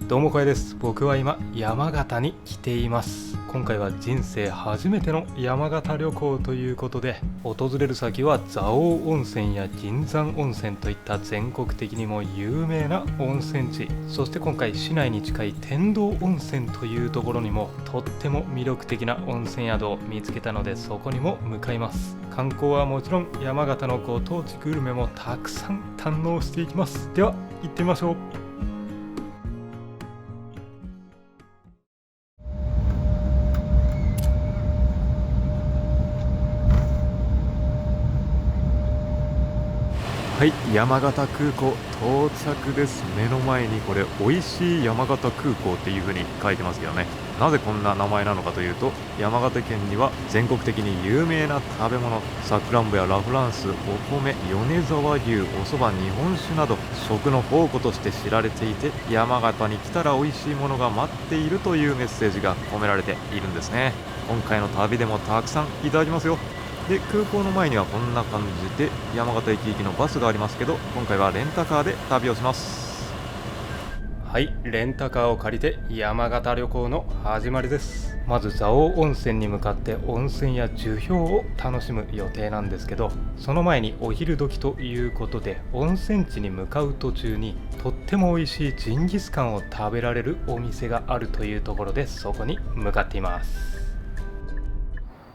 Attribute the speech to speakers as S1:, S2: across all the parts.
S1: どうも小屋です。僕は今山形に来ています。今回は人生初めての山形旅行ということで、訪れる先は蔵王温泉や銀山温泉といった全国的にも有名な温泉地、そして今回市内に近い天童温泉というところにもとっても魅力的な温泉宿を見つけたので、そこにも向かいます。観光はもちろん山形のご当地グルメもたくさん堪能していきます。では行ってみましょう。はい、山形空港到着です。目の前にこれ美味しい山形空港っていう風に書いてますけどね、なぜこんな名前なのかというと、山形県には全国的に有名な食べ物、さくらんぼやラフランス、お米、米沢牛、お蕎麦、日本酒など食の宝庫として知られていて、山形に来たら美味しいものが待っているというメッセージが込められているんですね。今回の旅でもたくさんいただきますよ。で、空港の前にはこんな感じで山形駅行きのバスがありますけど、今回はレンタカーで旅をします。はい、レンタカーを借りて山形旅行の始まりです。まず蔵王温泉に向かって温泉や樹氷を楽しむ予定なんですけど、その前にお昼時ということで、温泉地に向かう途中にとっても美味しいジンギスカンを食べられるお店があるというところで、そこに向かっています。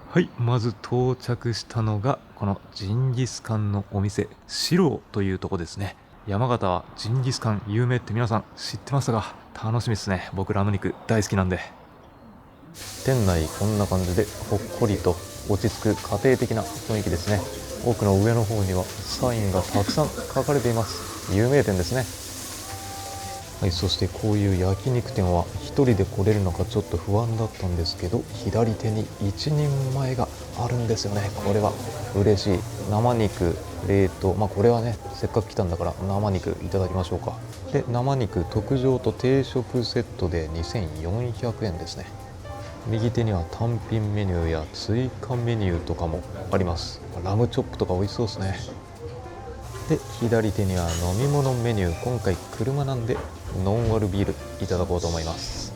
S1: はい、まず到着したのがこのジンギスカンのお店、シローというとこですね。山形はジンギスカン有名って皆さん知ってますが、楽しみですね。僕ラム肉大好きなんで。店内こんな感じでほっこりと落ち着く家庭的な雰囲気ですね。奥の上の方にはサインがたくさん書かれています。有名店ですね。はい、そしてこういう焼肉店は1人で来れるのかちょっと不安だったんですけど、左手に1人前があるんですよね。これは嬉しい。生肉冷凍、これはね、せっかく来たんだから生肉いただきましょうか。で、生肉特上と定食セットで2400円ですね。右手には単品メニューや追加メニューとかもあります。ラムチョップとか美味しそうですね。で、左手には飲み物メニュー。今回車なんでノンアルビールいただこうと思います。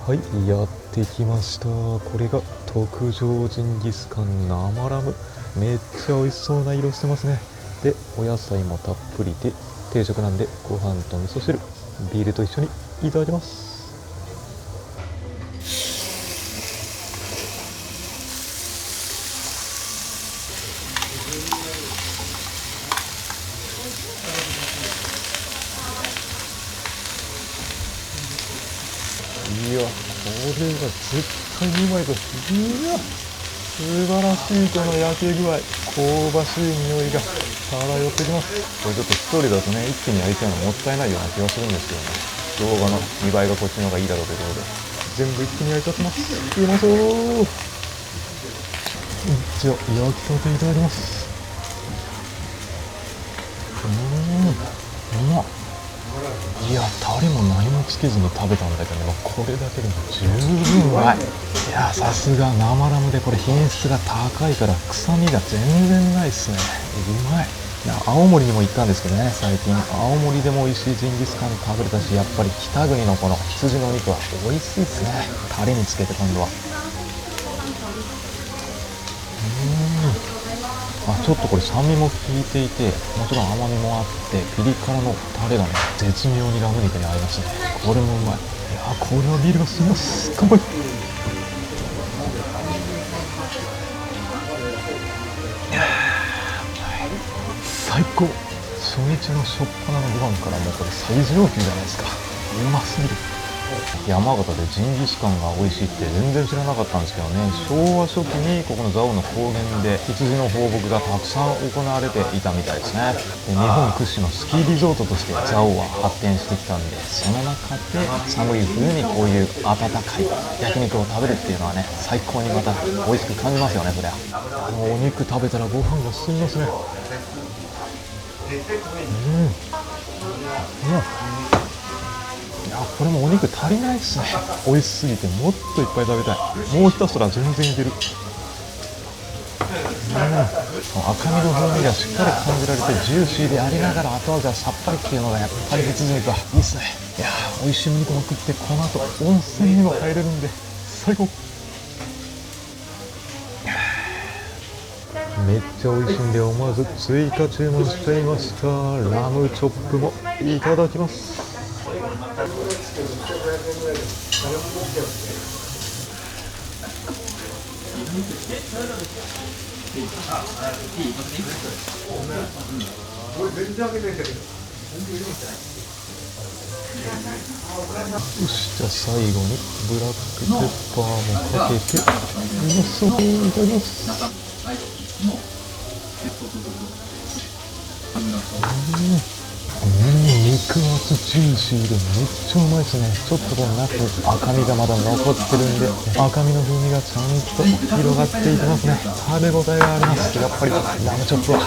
S1: はい、やってきました。これが特上ジンギスカン生ラム。めっちゃ美味しそうな色してますね。で、お野菜もたっぷりで、定食なんでご飯と味噌汁、ビールと一緒にいただきます。いや、これが絶対にうまいぞ。うわ、素晴らしいこの焼け具合、香ばしい匂いが漂ってきます。これちょっと一人だとね、一気に焼いちゃうのもったいないような気がするんですけどね。動画の見栄えがこっちの方がいいだろうということで、全部一気に焼いちゃってます。うまそう。じゃあ焼きたていただきます。うまっ。いや、タレも何もつけずに食べたんだけど、これだけでも十分うまい。いや、さすが生ラムでこれ品質が高いから臭みが全然ないっすね。うまい。いや、青森にも行ったんですけどね、最近青森でも美味しいジンギスカン食べれたし、やっぱり北国のこの羊のお肉は美味しいっすね。タレにつけて今度はちょっとこれ酸味も効いていて、もちろん甘みもあって、ピリ辛のタレがね、絶妙にラム肉に合いますね。これもうまい。いや、これはビールが進みます。乾杯。最高。初日の初っ端のご飯からもうこれ最上級じゃないですか。うますぎる。山形でジンギスカンが美味しいって全然知らなかったんですけどね、昭和初期にここの蔵王の高原で羊の放牧がたくさん行われていたみたいですね。で、日本屈指のスキーリゾートとして蔵王は発展してきたんで、その中で寒い冬にこういう温かい焼肉を食べるっていうのはね、最高にまた美味しく感じますよね。そりゃお肉食べたらご飯が進みますね。いや、これもお肉足りないっすね。美味しすぎてもっといっぱい食べたい。もう一皿全然いける。赤身の風味がしっかり感じられてジューシーでありながら後味はさっぱりっていうのがやっぱり別にいいっすね。いや、美味しいお肉も食って、この後温泉にも入れるんで最高。めっちゃ美味しいんで思わず追加注文しちゃいました。ラムチョップもいただきます。よし、じゃあ最後にブラックペッパーもかけて、うまそう。いただきます。肉厚ジューシーでめっちゃうまいですね。ちょっとこの中に赤身がまだ残ってるんで、赤身の風味がちゃんと広がっていきますね。食べ応えがあります。やっぱりラムチョップはう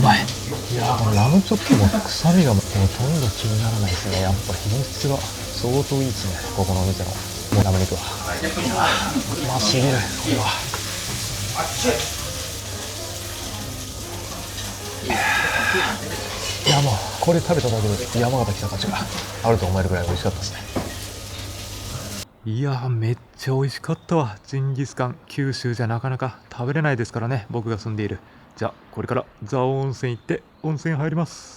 S1: まい。いやー、このラムチョップも臭みがほとんど気にならないですね。やっぱ品質が相当いいですね、ここのお店のラム肉は。うますぎる、これは。いや、もうこれ食べただけで山形来た価値があると思えるぐらい美味しかったですね。いやー、めっちゃ美味しかったわ。ジンギスカン、九州じゃなかなか食べれないですからね、僕が住んでいる。じゃあこれから蔵王温泉行って温泉入ります。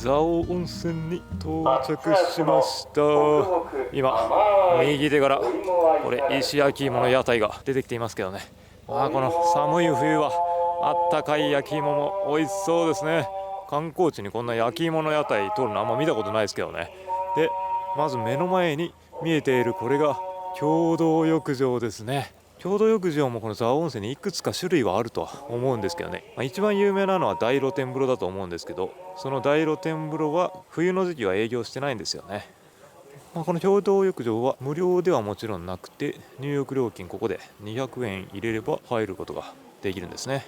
S1: 蔵王温泉に到着しました。今右手からこれ石焼き芋の屋台が出てきていますけどね。この寒い冬はあったかい焼き芋も美味しそうですね。観光地にこんな焼き芋の屋台通るのあんま見たことないですけどね。で、まず目の前に見えているこれが共同浴場ですね。共同浴場もこの蔵王温泉にいくつか種類はあるとは思うんですけどね、一番有名なのは大露天風呂だと思うんですけど、その大露天風呂は冬の時期は営業してないんですよね。この共同浴場は無料ではもちろんなくて、入浴料金ここで200円入れれば入ることができるんですね。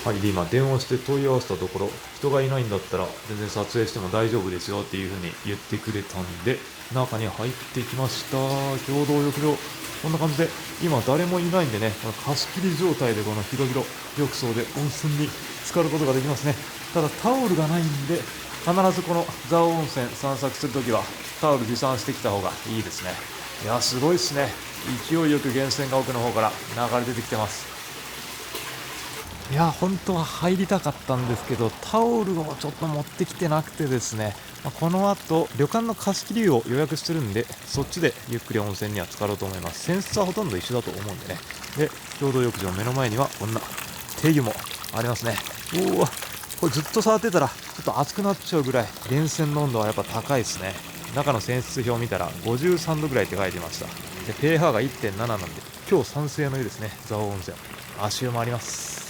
S1: はい、で今電話して問い合わせたところ、人がいないんだったら全然撮影しても大丈夫ですよっていう風に言ってくれたんで、中に入ってきました。共同浴場こんな感じで、今誰もいないんでね、貸し切り状態でこの広々浴槽で温泉に浸かることができますね。ただタオルがないんで、必ずこの蔵王温泉散策するときはタオル持参してきた方がいいですね。いや、すごいですね。勢いよく源泉が奥の方から流れ出てきてます。いや、本当は入りたかったんですけど、タオルをちょっと持ってきてなくてですね、この後旅館の貸し切りを予約してるんで、そっちでゆっくり温泉には浸かろうと思います。泉質はほとんど一緒だと思うんでね。で、共同浴場目の前にはこんな手湯もありますね。おお、これずっと触ってたらちょっと熱くなっちゃうぐらい源泉の温度はやっぱ高いですね。中の泉質表を見たら53度ぐらいって書いてました。で pH が 1.7 なんで、今日酸性の湯ですね。蔵王温泉、足湯もあります。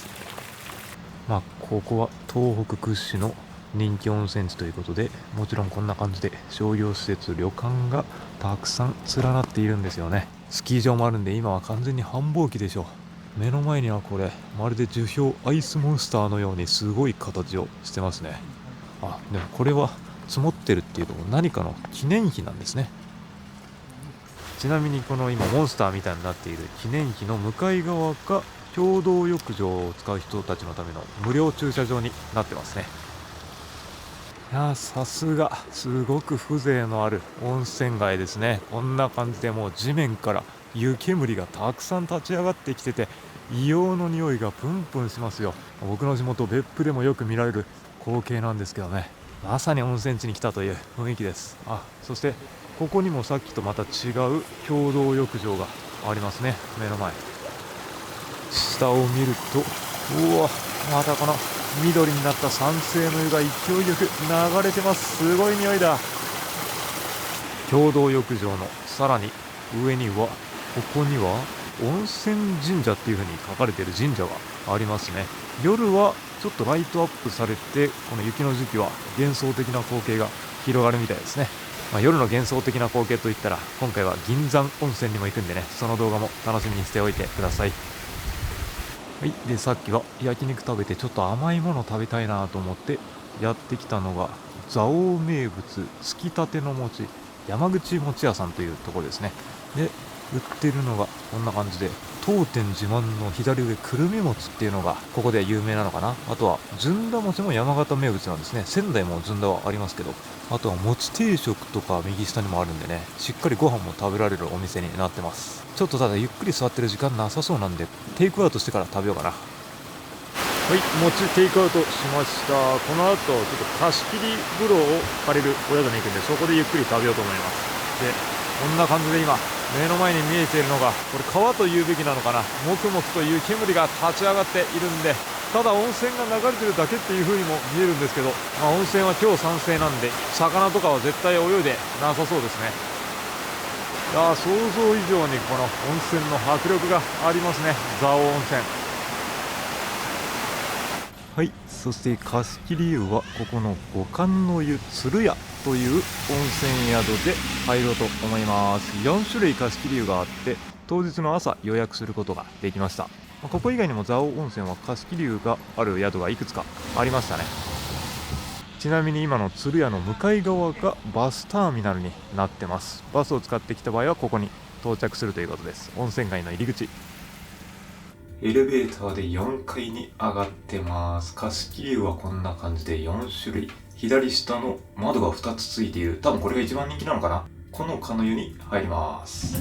S1: ここは東北屈指の人気温泉地ということで、もちろんこんな感じで商業施設、旅館がたくさん連なっているんですよね。スキー場もあるんで、今は完全に繁忙期でしょう。目の前にはこれまるで樹氷アイスモンスターのようにすごい形をしてますね。でもこれは積もってるっていうと何かの記念碑なんですね。ちなみにこの今モンスターみたいになっている記念碑の向かい側が共同浴場を使う人たちのための無料駐車場になってますね。いやー、さすがすごく風情のある温泉街ですね。こんな感じでもう地面から湯煙がたくさん立ち上がってきてて、硫黄の匂いがプンプンしますよ。僕の地元別府でもよく見られる光景なんですけどね、まさに温泉地に来たという雰囲気です。そしてここにもさっきとまた違う共同浴場がありますね。目の前、下を見ると、またこの緑になった酸性の湯が勢いよく流れてます。すごい匂いだ。共同浴場のさらに上には、ここには温泉神社っていう風に書かれている神社がありますね。夜はちょっとライトアップされて、この雪の時期は幻想的な光景が広がるみたいですね。夜の幻想的な光景といったら、今回は銀山温泉にも行くんでね、その動画も楽しみにしておいてください。はい、でさっきは焼肉食べてちょっと甘いもの食べたいなと思ってやってきたのが蔵王名物つきたての餅、山口餅屋さんというところですね。で売ってるのがこんな感じで、当店自慢の左上くるみ餅っていうのがここで有名なのかな。あとはずんだ餅も山形名物なんですね。仙台もずんだはありますけど、あとは餅定食とか右下にもあるんでね、しっかりご飯も食べられるお店になってます。ちょっとただゆっくり座ってる時間なさそうなんで、テイクアウトしてから食べようかな。はい、餅テイクアウトしました。この後ちょっと貸し切り風呂を借りるお宿に行くんで、そこでゆっくり食べようと思います。でこんな感じで今目の前に見えているのが、これ川というべきなのかな、もくもくという煙が立ち上がっているんで、ただ温泉が流れてるだけっていう風にも見えるんですけど、温泉は今日酸性なんで魚とかは絶対泳いでなさそうですね。いやー、想像以上にこの温泉の迫力がありますね、蔵王温泉。はい、そして貸し切り湯はここの五感の湯鶴屋という温泉宿で入ろうと思います。4種類貸し切り湯があって、当日の朝予約することができました。ここ以外にも蔵王温泉は貸し切り湯がある宿がいくつかありましたね。ちなみに今の鶴屋の向かい側がバスターミナルになってます。バスを使ってきた場合はここに到着するということです。温泉街の入り口、エレベーターで4階に上がってます。貸し切り湯はこんな感じで4種類。左下の窓が2つついている。多分これが一番人気なのかな。このかの湯に入ります。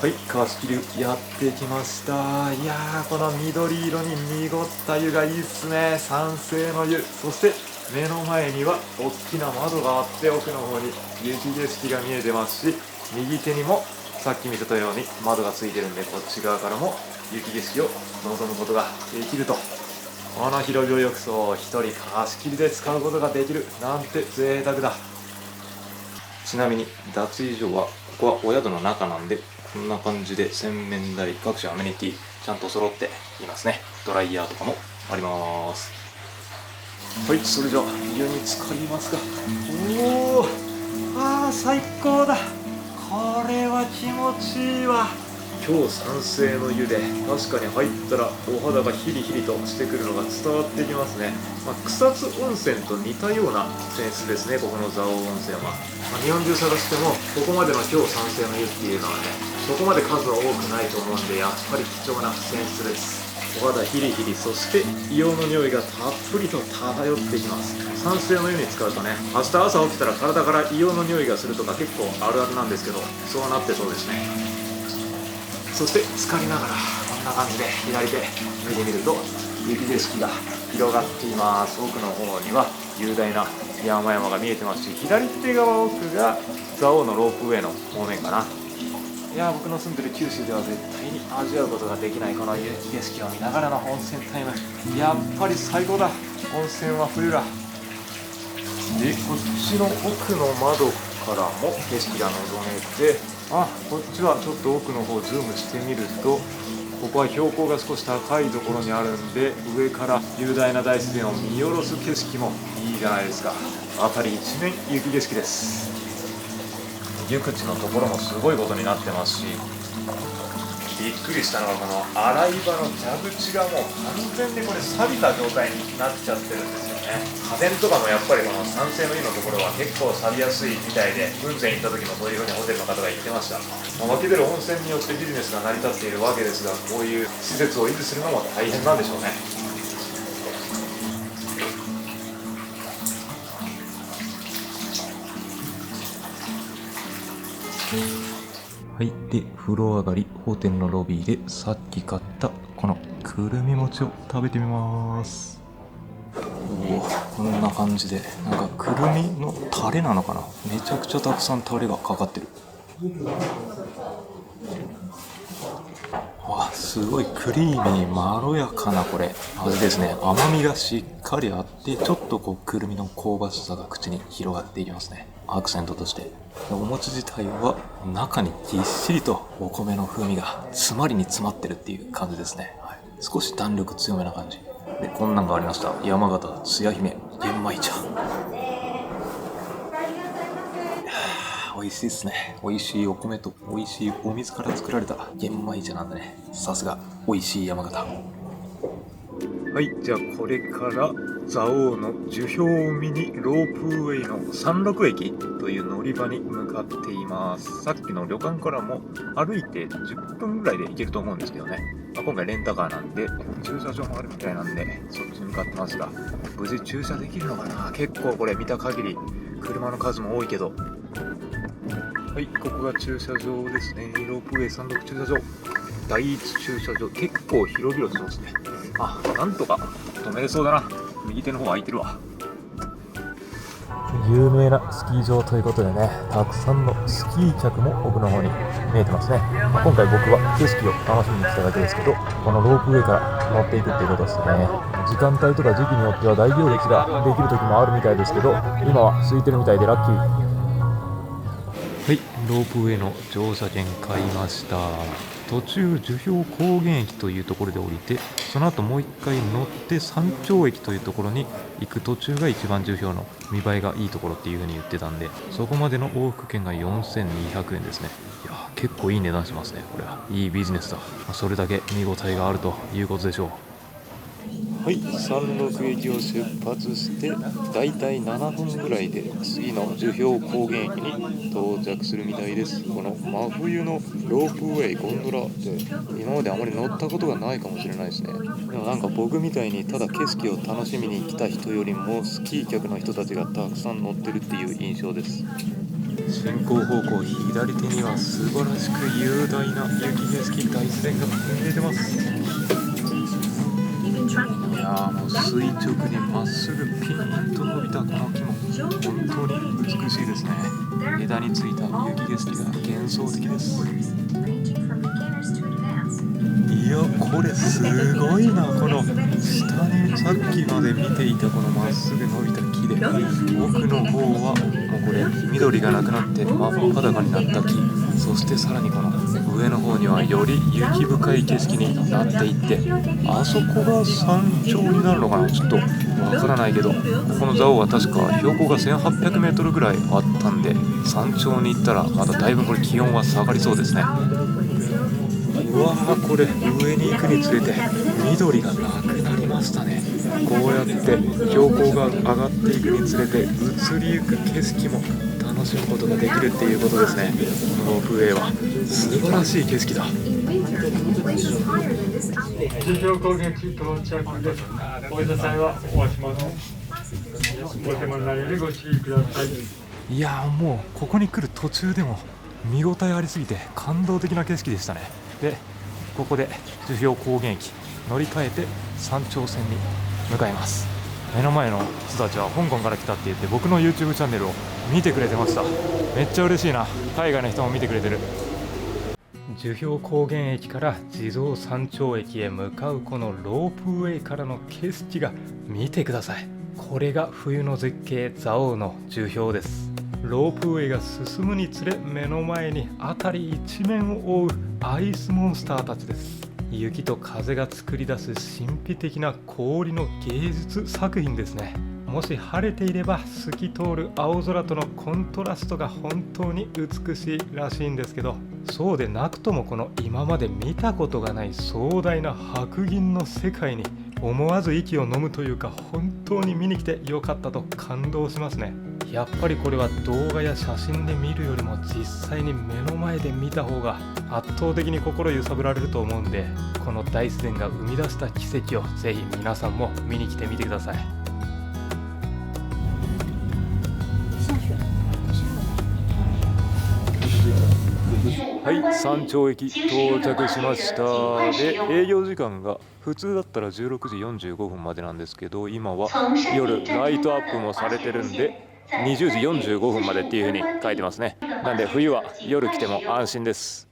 S1: はい、貸し切り湯やってきました。いやー、この緑色に濁った湯がいいっすね。酸性の湯。そして目の前には大きな窓があって、奥の方に雪景色が見えてますし、右手にもさっき見てたように窓がついてるんで、こっち側からも雪景色を望むことができると。この広々浴槽を一人貸し切りで使うことができるなんて贅沢だ。ちなみに脱衣所は、ここはお宿の中なんで、こんな感じで洗面台、各種アメニティちゃんと揃っていますね。ドライヤーとかもあります。はい、それじゃあ湯に浸かりますが、おー、最高だ。これは気持ちいいわ。今日酸性の湯で、確かに入ったらお肌がヒリヒリとしてくるのが伝わってきますね。草津温泉と似たような泉質ですね、ここの蔵王温泉は。日本中探してもここまでの強酸性の湯っていうのはね、そこまで数は多くないと思うんで、やっぱり貴重な泉質です。お肌ヒリヒリ、そして硫黄の匂いがたっぷりと漂ってきます。酸性の湯に使うとね、明日朝起きたら体から硫黄の匂いがするとか結構あるあるなんですけど、そうなってそうですね。そして浸かりながらこんな感じで左手見てみると雪景色が広がっています。奥の方には雄大な山々が見えてますし、左手側奥が蔵王のロープウェイの方面かな。いや、僕の住んでる九州では絶対に味わうことができないこの雪景色を見ながらの温泉タイム、やっぱり最高だ。温泉は冬だ。で、こっちの奥の窓からも景色が望めて、こっちはちょっと奥の方ズームしてみると、ここは標高が少し高いところにあるんで、上から雄大な大自然を見下ろす景色もいいじゃないですか。辺り一面雪景色です。湯口のところもすごいことになってますし、びっくりしたのはこの洗い場の蛇口がもう完全にこれ錆びた状態になっちゃってるんですよね。家電とかもやっぱりこの酸性の湯のところは結構錆びやすいみたいで、雲仙行った時もそういう風にホテルの方が言ってました。湧き出る温泉によってビジネスが成り立っているわけですが、こういう施設を維持するのも大変なんでしょうね。はい、で風呂上がりホテルのロビーでさっき買ったこのくるみ餅を食べてみます。こんな感じで、なんかくるみのタレなのかな、めちゃくちゃたくさんタレがかかってる。すごいクリーミーまろやかなこれ味ですね。甘みがしっかりあって、ちょっとくるみの香ばしさが口に広がっていきますね、アクセントとして。お餅自体は中にぎっしりとお米の風味が詰まりに詰まってるっていう感じですね、少し弾力強めな感じで、こんなんがありました。山形つや姫玄米茶、美味しいですね。美味しいお米と美味しいお水から作られた玄米茶なんでね、さすが美味しい山形。ははい、じゃあこれから蔵王の樹氷ミニロープウェイの山麓駅という乗り場に向かっています。さっきの旅館からも歩いて10分ぐらいで行けると思うんですけどね、今回レンタカーなんで駐車場もあるみたいなんでそっちに向かってますが、無事駐車できるのかな。結構これ見た限り車の数も多いけど。はい、ここが駐車場ですね。ロープウェイ山麓駐車場、第一駐車場、結構広々してますね。なんとか止めれそうだな。右手の方空いてるわ。
S2: 有名なスキー場ということでね、たくさんのスキー客も奥の方に見えてますね。今回僕は景色を楽しみに来ただけですけど、このロープウェイから乗っていくっていうことですね。時間帯とか時期によっては大行列ができる時もあるみたいですけど、今は空いてるみたいでラッキー。
S1: はい、ロープウェイの乗車券買いました。途中樹氷高原駅というところで降りて、その後もう一回乗って山頂駅というところに行く途中が一番樹氷の見栄えがいいところっていう風に言ってたんで、そこまでの往復券が4200円ですね。いや結構いい値段しますね。これはいいビジネスだ。それだけ見応えがあるということでしょう。はい、山麓駅を出発してだいたい7分ぐらいで次の樹氷高原駅に到着するみたいです。この真冬のロープウェイゴンドラって今まであまり乗ったことがないかもしれないですね。でもなんか僕みたいにただ景色を楽しみに来た人よりもスキー客の人たちがたくさん乗ってるっていう印象です。進行方向左手には素晴らしく雄大な雪景色、大自然が見えてます。いやもう垂直にまっすぐピーンと伸びたこの木も本当に美しいですね。枝についた雪景色が幻想的です。いやこれすごいな。この下にさっきまで見ていたこのまっすぐ伸びた木で、奥の方はもうこれ緑がなくなって真っ裸になった木、そしてさらにこの上の方にはより雪深い景色になっていって、あそこが山頂になるのかな、ちょっとわからないけど、ここの蔵王は確か標高が1800メートルぐらいあったんで、山頂に行ったらまただいぶこれ気温は下がりそうですね。うわーこれ上に行くにつれて緑がなくなりましたね。こうやって標高が上がっていくにつれて移りゆく景色も楽しむことができるっていうことですね。このロープウェイは素晴らしい景色だ。
S3: 樹氷高原地到着です。お降りの際はお足元お手間ないようにご注意ください。
S1: いやもうここに来る途中でも見応えありすぎて感動的な景色でしたね。でここで樹氷高原駅乗り換えて山頂線に向かいます。目の前の人たちは香港から来たって言って僕の YouTube チャンネルを見てくれてました。めっちゃ嬉しいな。海外の人も見てくれてる。樹氷高原駅から地蔵山頂駅へ向かうこのロープウェイからの景色が見てください。これが冬の絶景蔵王の樹氷です。ロープウェイが進むにつれ目の前に辺り一面を覆うアイスモンスターたちです。雪と風が作り出す神秘的な氷の芸術作品ですね。もし晴れていれば透き通る青空とのコントラストが本当に美しいらしいんですけど、そうでなくともこの今まで見たことがない壮大な白銀の世界に思わず息を飲むというか、本当に見に来てよかったと感動しますね。やっぱりこれは動画や写真で見るよりも実際に目の前で見た方が圧倒的に心揺さぶられると思うんで、この大自然が生み出した奇跡をぜひ皆さんも見に来てみてください。はい、山頂駅到着しました。で、営業時間が普通だったら16時45分までなんですけど、今は夜ライトアップもされてるんで20時45分までっていう風に書いてますね。なんで冬は夜来ても安心です。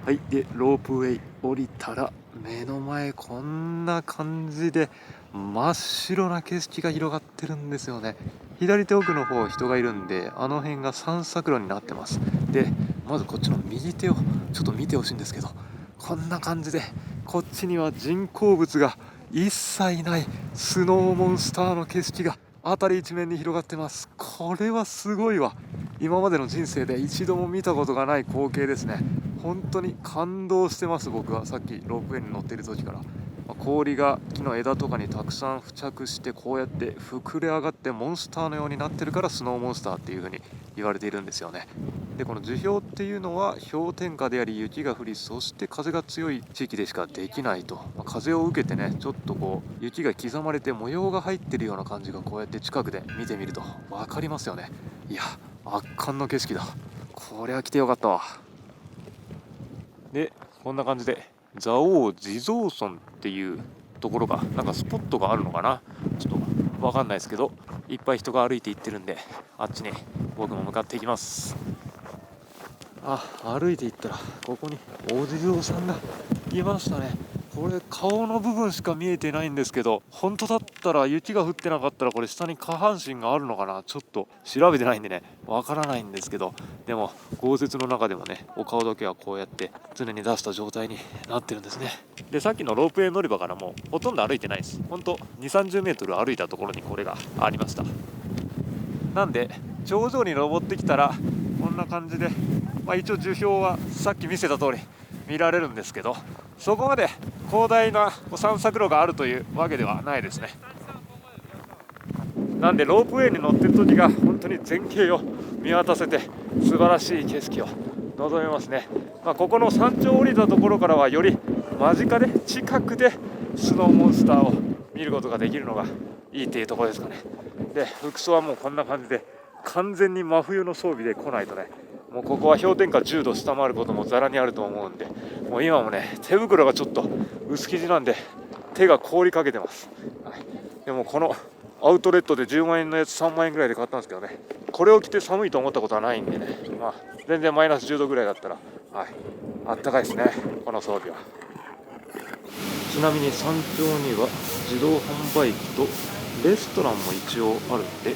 S1: はい、でロープウェイ降りたら目の前こんな感じで真っ白な景色が広がってるんですよね。左手奥の方人がいるんで、あの辺が散策路になってます。でまずこっちの右手をちょっと見てほしいんですけど、こんな感じでこっちには人工物が一切ないスノーモンスターの景色が辺り一面に広がってます。これはすごいわ。今までの人生で一度も見たことがない光景ですね。本当に感動してます。僕はさっきロープウェイに乗っている時から氷が木の枝とかにたくさん付着してこうやって膨れ上がってモンスターのようになってるからスノーモンスターっていう風に言われているんですよね。でこの樹氷っていうのは氷点下であり雪が降りそして風が強い地域でしかできないと、風を受けてねちょっとこう雪が刻まれて模様が入ってるような感じがこうやって近くで見てみると分かりますよね。いや圧巻の景色だ。これは来てよかったわ。でこんな感じで蔵王地蔵村っていうところがなんかスポットがあるのかな、ちょっと分かんないですけどいっぱい人が歩いていってるんであっちに僕も向かっていきます。歩いていったらここにお地蔵さんがいましたね。これ顔の部分しか見えてないんですけど、本当だったら雪が降ってなかったらこれ下に下半身があるのかな、ちょっと調べてないんでねわからないんですけど、でも豪雪の中でもねお顔だけはこうやって常に出した状態になってるんですね。でさっきのロープウェイ乗り場からもほとんど歩いてないです。本当2、30メートル歩いたところにこれがありました。なんで頂上に登ってきたらこんな感じで、一応樹氷はさっき見せた通り見られるんですけど、そこまで広大な散策路があるというわけではないですね。なんでロープウェイに乗ってる時が本当に全景を見渡せて素晴らしい景色を望めますね。ここの山頂を降りたところからはより間近で近くでスノーモンスターを見ることができるのがいいっていうところですかね。で服装はもうこんな感じで完全に真冬の装備で来ないとね、もうここは氷点下10度下回ることもざらにあると思うんで、もう今もね手袋がちょっと薄生地なんで手が凍りかけてます、でもこのアウトレットで10万円のやつ3万円ぐらいで買ったんですけどね、これを着て寒いと思ったことはないんでね、全然マイナス10度ぐらいだったらあったかいですねこの装備は。ちなみに山頂には自動販売機とレストランも一応あるんで、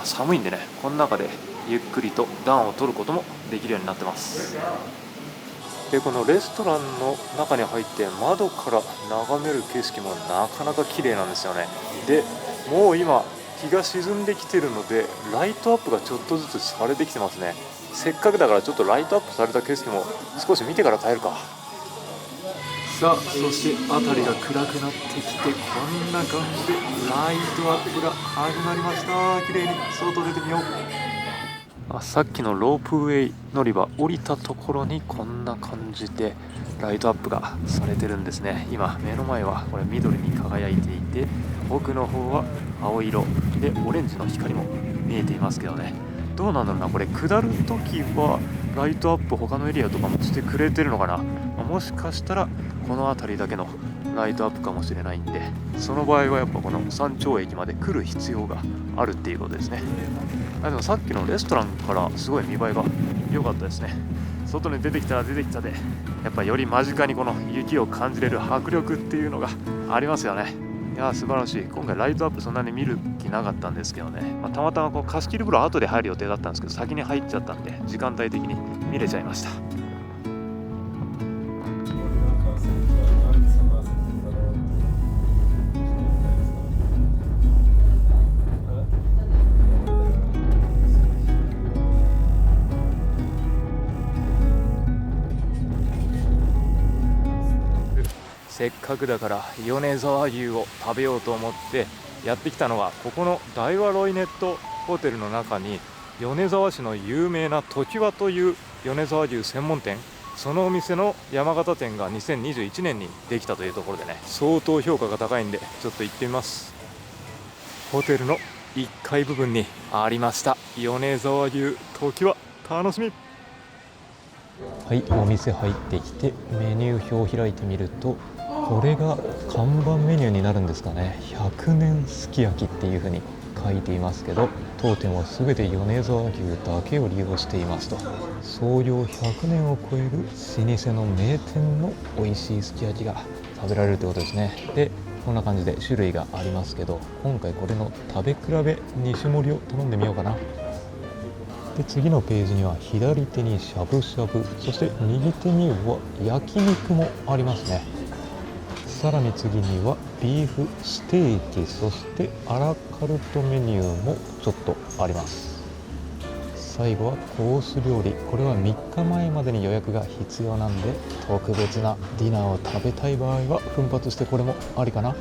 S1: 寒いんでねこの中でゆっくりと暖を取ることもできるようになってます。でこのレストランの中に入って窓から眺める景色もなかなか綺麗なんですよね。でもう今日が沈んできてるのでライトアップがちょっとずつされてきてますね。せっかくだからちょっとライトアップされた景色も少し見てから帰るか。さあそして辺りが暗くなってきてこんな感じでライトアップが始まりました。綺麗に外出てみよう。さっきのロープウェイ乗り場降りたところにこんな感じでライトアップがされてるんですね。今目の前はこれ緑に輝いていて奥の方は青色でオレンジの光も見えていますけどね、どうなんだろうな、これ下るときはライトアップ他のエリアとかもしてくれてるのかな、もしかしたらこの辺りだけのライトアップかもしれないんで、その場合はやっぱこの山頂駅まで来る必要があるっていうことですね。でもさっきのレストランからすごい見栄えが良かったですね。外に出てきたら出てきたでやっぱより間近にこの雪を感じれる迫力っていうのがありますよね。いや素晴らしい。今回ライトアップそんなに見る気なかったんですけどね、たまたまこう貸し切り風呂後で入る予定だったんですけど先に入っちゃったんで時間帯的に見れちゃいました。せっかくだから米沢牛を食べようと思ってやってきたのはここの大和ロイネットホテルの中に米沢市の有名な常盤という米沢牛専門店、そのお店の山形店が2021年にできたというところでね相当評価が高いんでちょっと行ってみます。ホテルの1階部分にありました米沢牛常盤、楽しみ。
S2: はい、お店入ってきてメニュー表を開いてみるとこれが看板メニューになるんですかね。100年すき焼きっていう風に書いていますけど、当店は全て米沢牛だけを利用していますと。創業100年を超える老舗の名店の美味しいすき焼きが食べられるということですね。でこんな感じで種類がありますけど、今回これの食べ比べ2種盛りを頼んでみようかな。で次のページには左手にしゃぶしゃぶ、そして右手には焼肉もありますね。さらに次にはビーフステーキ、そしてアラカルトメニューもちょっとあります。最後はコース料理。これは3日前までに予約が必要なんで、特別なディナーを食べたい場合は奮発してこれもありかな。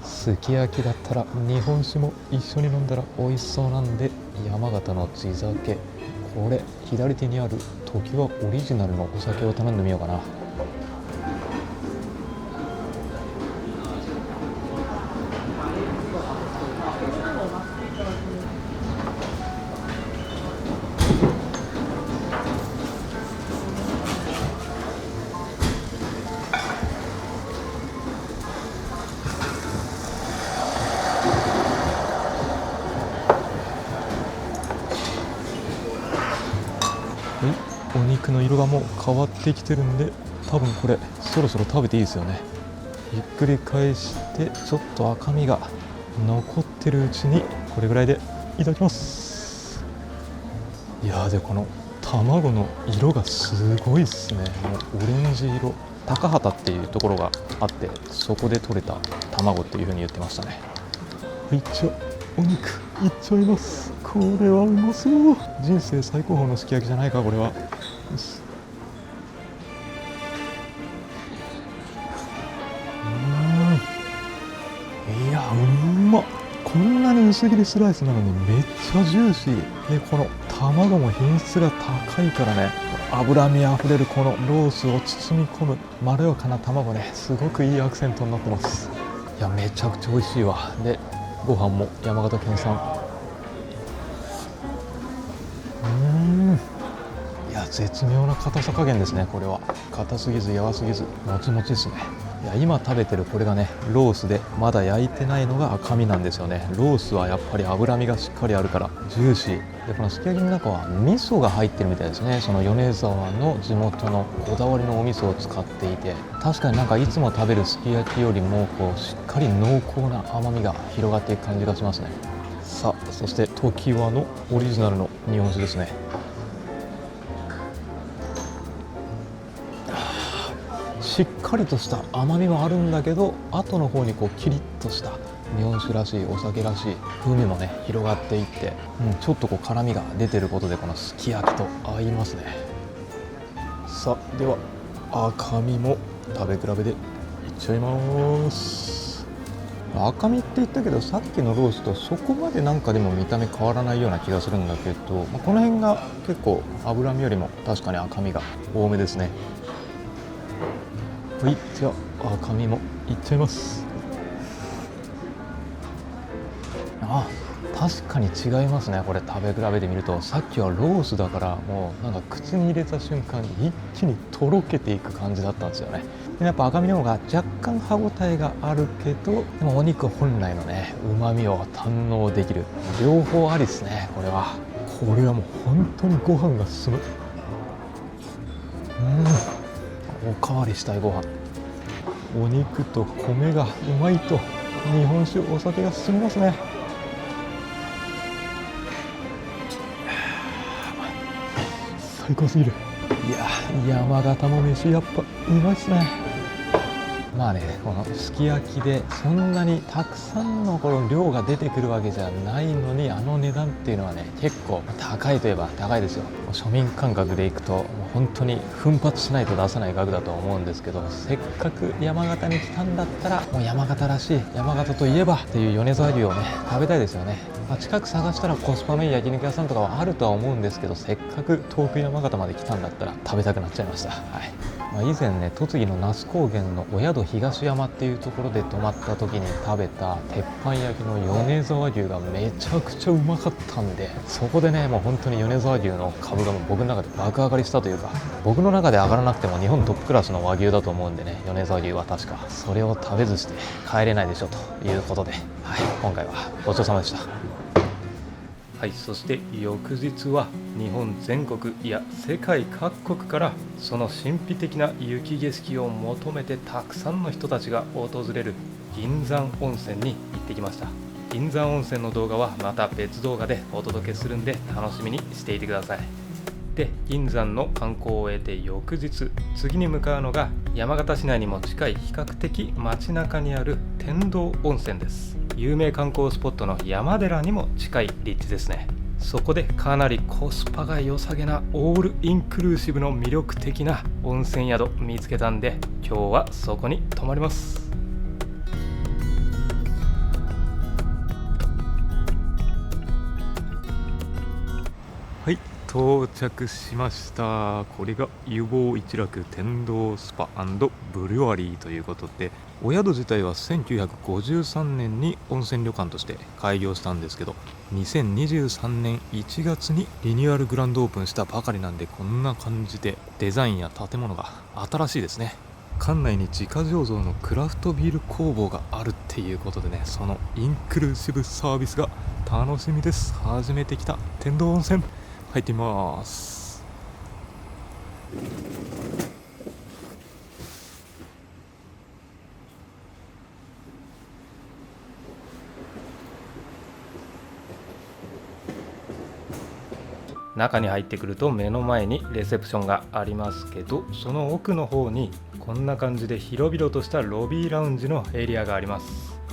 S2: すき焼きだったら日本酒も一緒に飲んだら美味しそうなんで、山形の地酒、これ左手にある常盤オリジナルのお酒を頼んでみようかな。お肉の色がもう変わってきてるんで、多分これそろそろ食べていいですよね。ひっくり返してちょっと赤みが残ってるうちにこれぐらいでいただきます。いやー、でこの卵の色がすごいっすね。もうオレンジ色。高畑っていうところがあって、そこで取れた卵っていう風に言ってましたね。はい、じゃあお肉いっちゃいます。これはうまそう。人生最高峰のすき焼きじゃないか、これは。よし。いや、うまっ。こんなに薄切りスライスなのにめっちゃジューシーで、この卵も品質が高いからね、脂身あふれるこのロースを包み込むまろやかな卵ね、すごくいいアクセントになってます。いや、めちゃくちゃ美味しいわ。でご飯も山形県産。いや、絶妙な硬さ加減ですね。これは硬すぎず柔すぎずもちもちですね。いや、今食べてるこれがねロースで、まだ焼いてないのが赤身なんですよね。ロースはやっぱり脂身がしっかりあるからジューシーで、このすき焼きの中は味噌が入ってるみたいですね。その米沢の地元のこだわりのお味噌を使っていて、確かになんかいつも食べるすき焼きよりもこうしっかり濃厚な甘みが広がっていく感じがしますね。さあ、そして常盤のオリジナルの日本酒ですね。しっかりとした甘みはあるんだけど、後の方にこうキリッとした日本酒らしい、お酒らしい風味もね広がっていって、ちょっとこう辛みが出てることでこのすき焼きと合いますね。さあ、では赤身も食べ比べでいっちゃいます。赤身って言ったけど、さっきのロースとそこまでなんかでも見た目変わらないような気がするんだけど、この辺が結構脂身よりも確かに赤身が多めですね。はい、じゃあ赤身もいっちゃいます。確かに違いますね。これ食べ比べてみると、さっきはロースだからもうなんか口に入れた瞬間に一気にとろけていく感じだったんですよね。でやっぱ赤身の方が若干歯ごたえがあるけど、でもお肉本来のね旨味を堪能できる、両方ありですね。これはもう本当にご飯が進む。おかわりしたいご飯。お肉と米がうまいと日本酒、お酒が進みますね。最高すぎる。いや、山形の飯やっぱうまいっすね。このすき焼きでそんなにたくさんのこの量が出てくるわけじゃないのに、あの値段っていうのはね結構高いといえば高いですよ。庶民感覚でいくともう本当に奮発しないと出せない額だと思うんですけど、せっかく山形に来たんだったらもう山形らしい、山形といえばっていう米沢牛をね食べたいですよね。近く探したらコスパのいい焼肉屋さんとかはあるとは思うんですけど、せっかく遠く山形まで来たんだったら食べたくなっちゃいました。以前ね、栃木の那須高原のお宿東山っていうところで泊まった時に食べた鉄板焼きの米沢牛がめちゃくちゃうまかったんで、そこでねもう本当に米沢牛の株がもう僕の中で爆上がりしたというか、僕の中で上がらなくても日本トップクラスの和牛だと思うんでね、米沢牛は確かそれを食べずして帰れないでしょということで、今回はごちそうさまでした。そして翌日は日本全国、いや世界各国からその神秘的な雪景色を求めてたくさんの人たちが訪れる銀山温泉に行ってきました。銀山温泉の動画はまた別動画でお届けするんで楽しみにしていてください。で、銀山の観光を終えて翌日、次に向かうのが山形市内にも近い比較的街中にある天童温泉です。有名観光スポットの山寺にも近い立地ですね。そこでかなりコスパが良さげなオールインクルーシブの魅力的な温泉宿見つけたんで、今日はそこに泊まります。
S1: はい、到着しました。これが湯房一楽天童スパ&ブリュワリーということで、お宿自体は1953年に温泉旅館として開業したんですけど、2023年1月にリニューアルグランドオープンしたばかりなんで、こんな感じでデザインや建物が新しいですね。館内に自家醸造のクラフトビール工房があるっていうことでね、そのインクルーシブサービスが楽しみです。初めて来た天童温泉入ってみます。
S2: 中に入ってくると目の前にレセプションがありますけど、その奥の方にこんな感じで広々としたロビーラウンジのエリアがあります。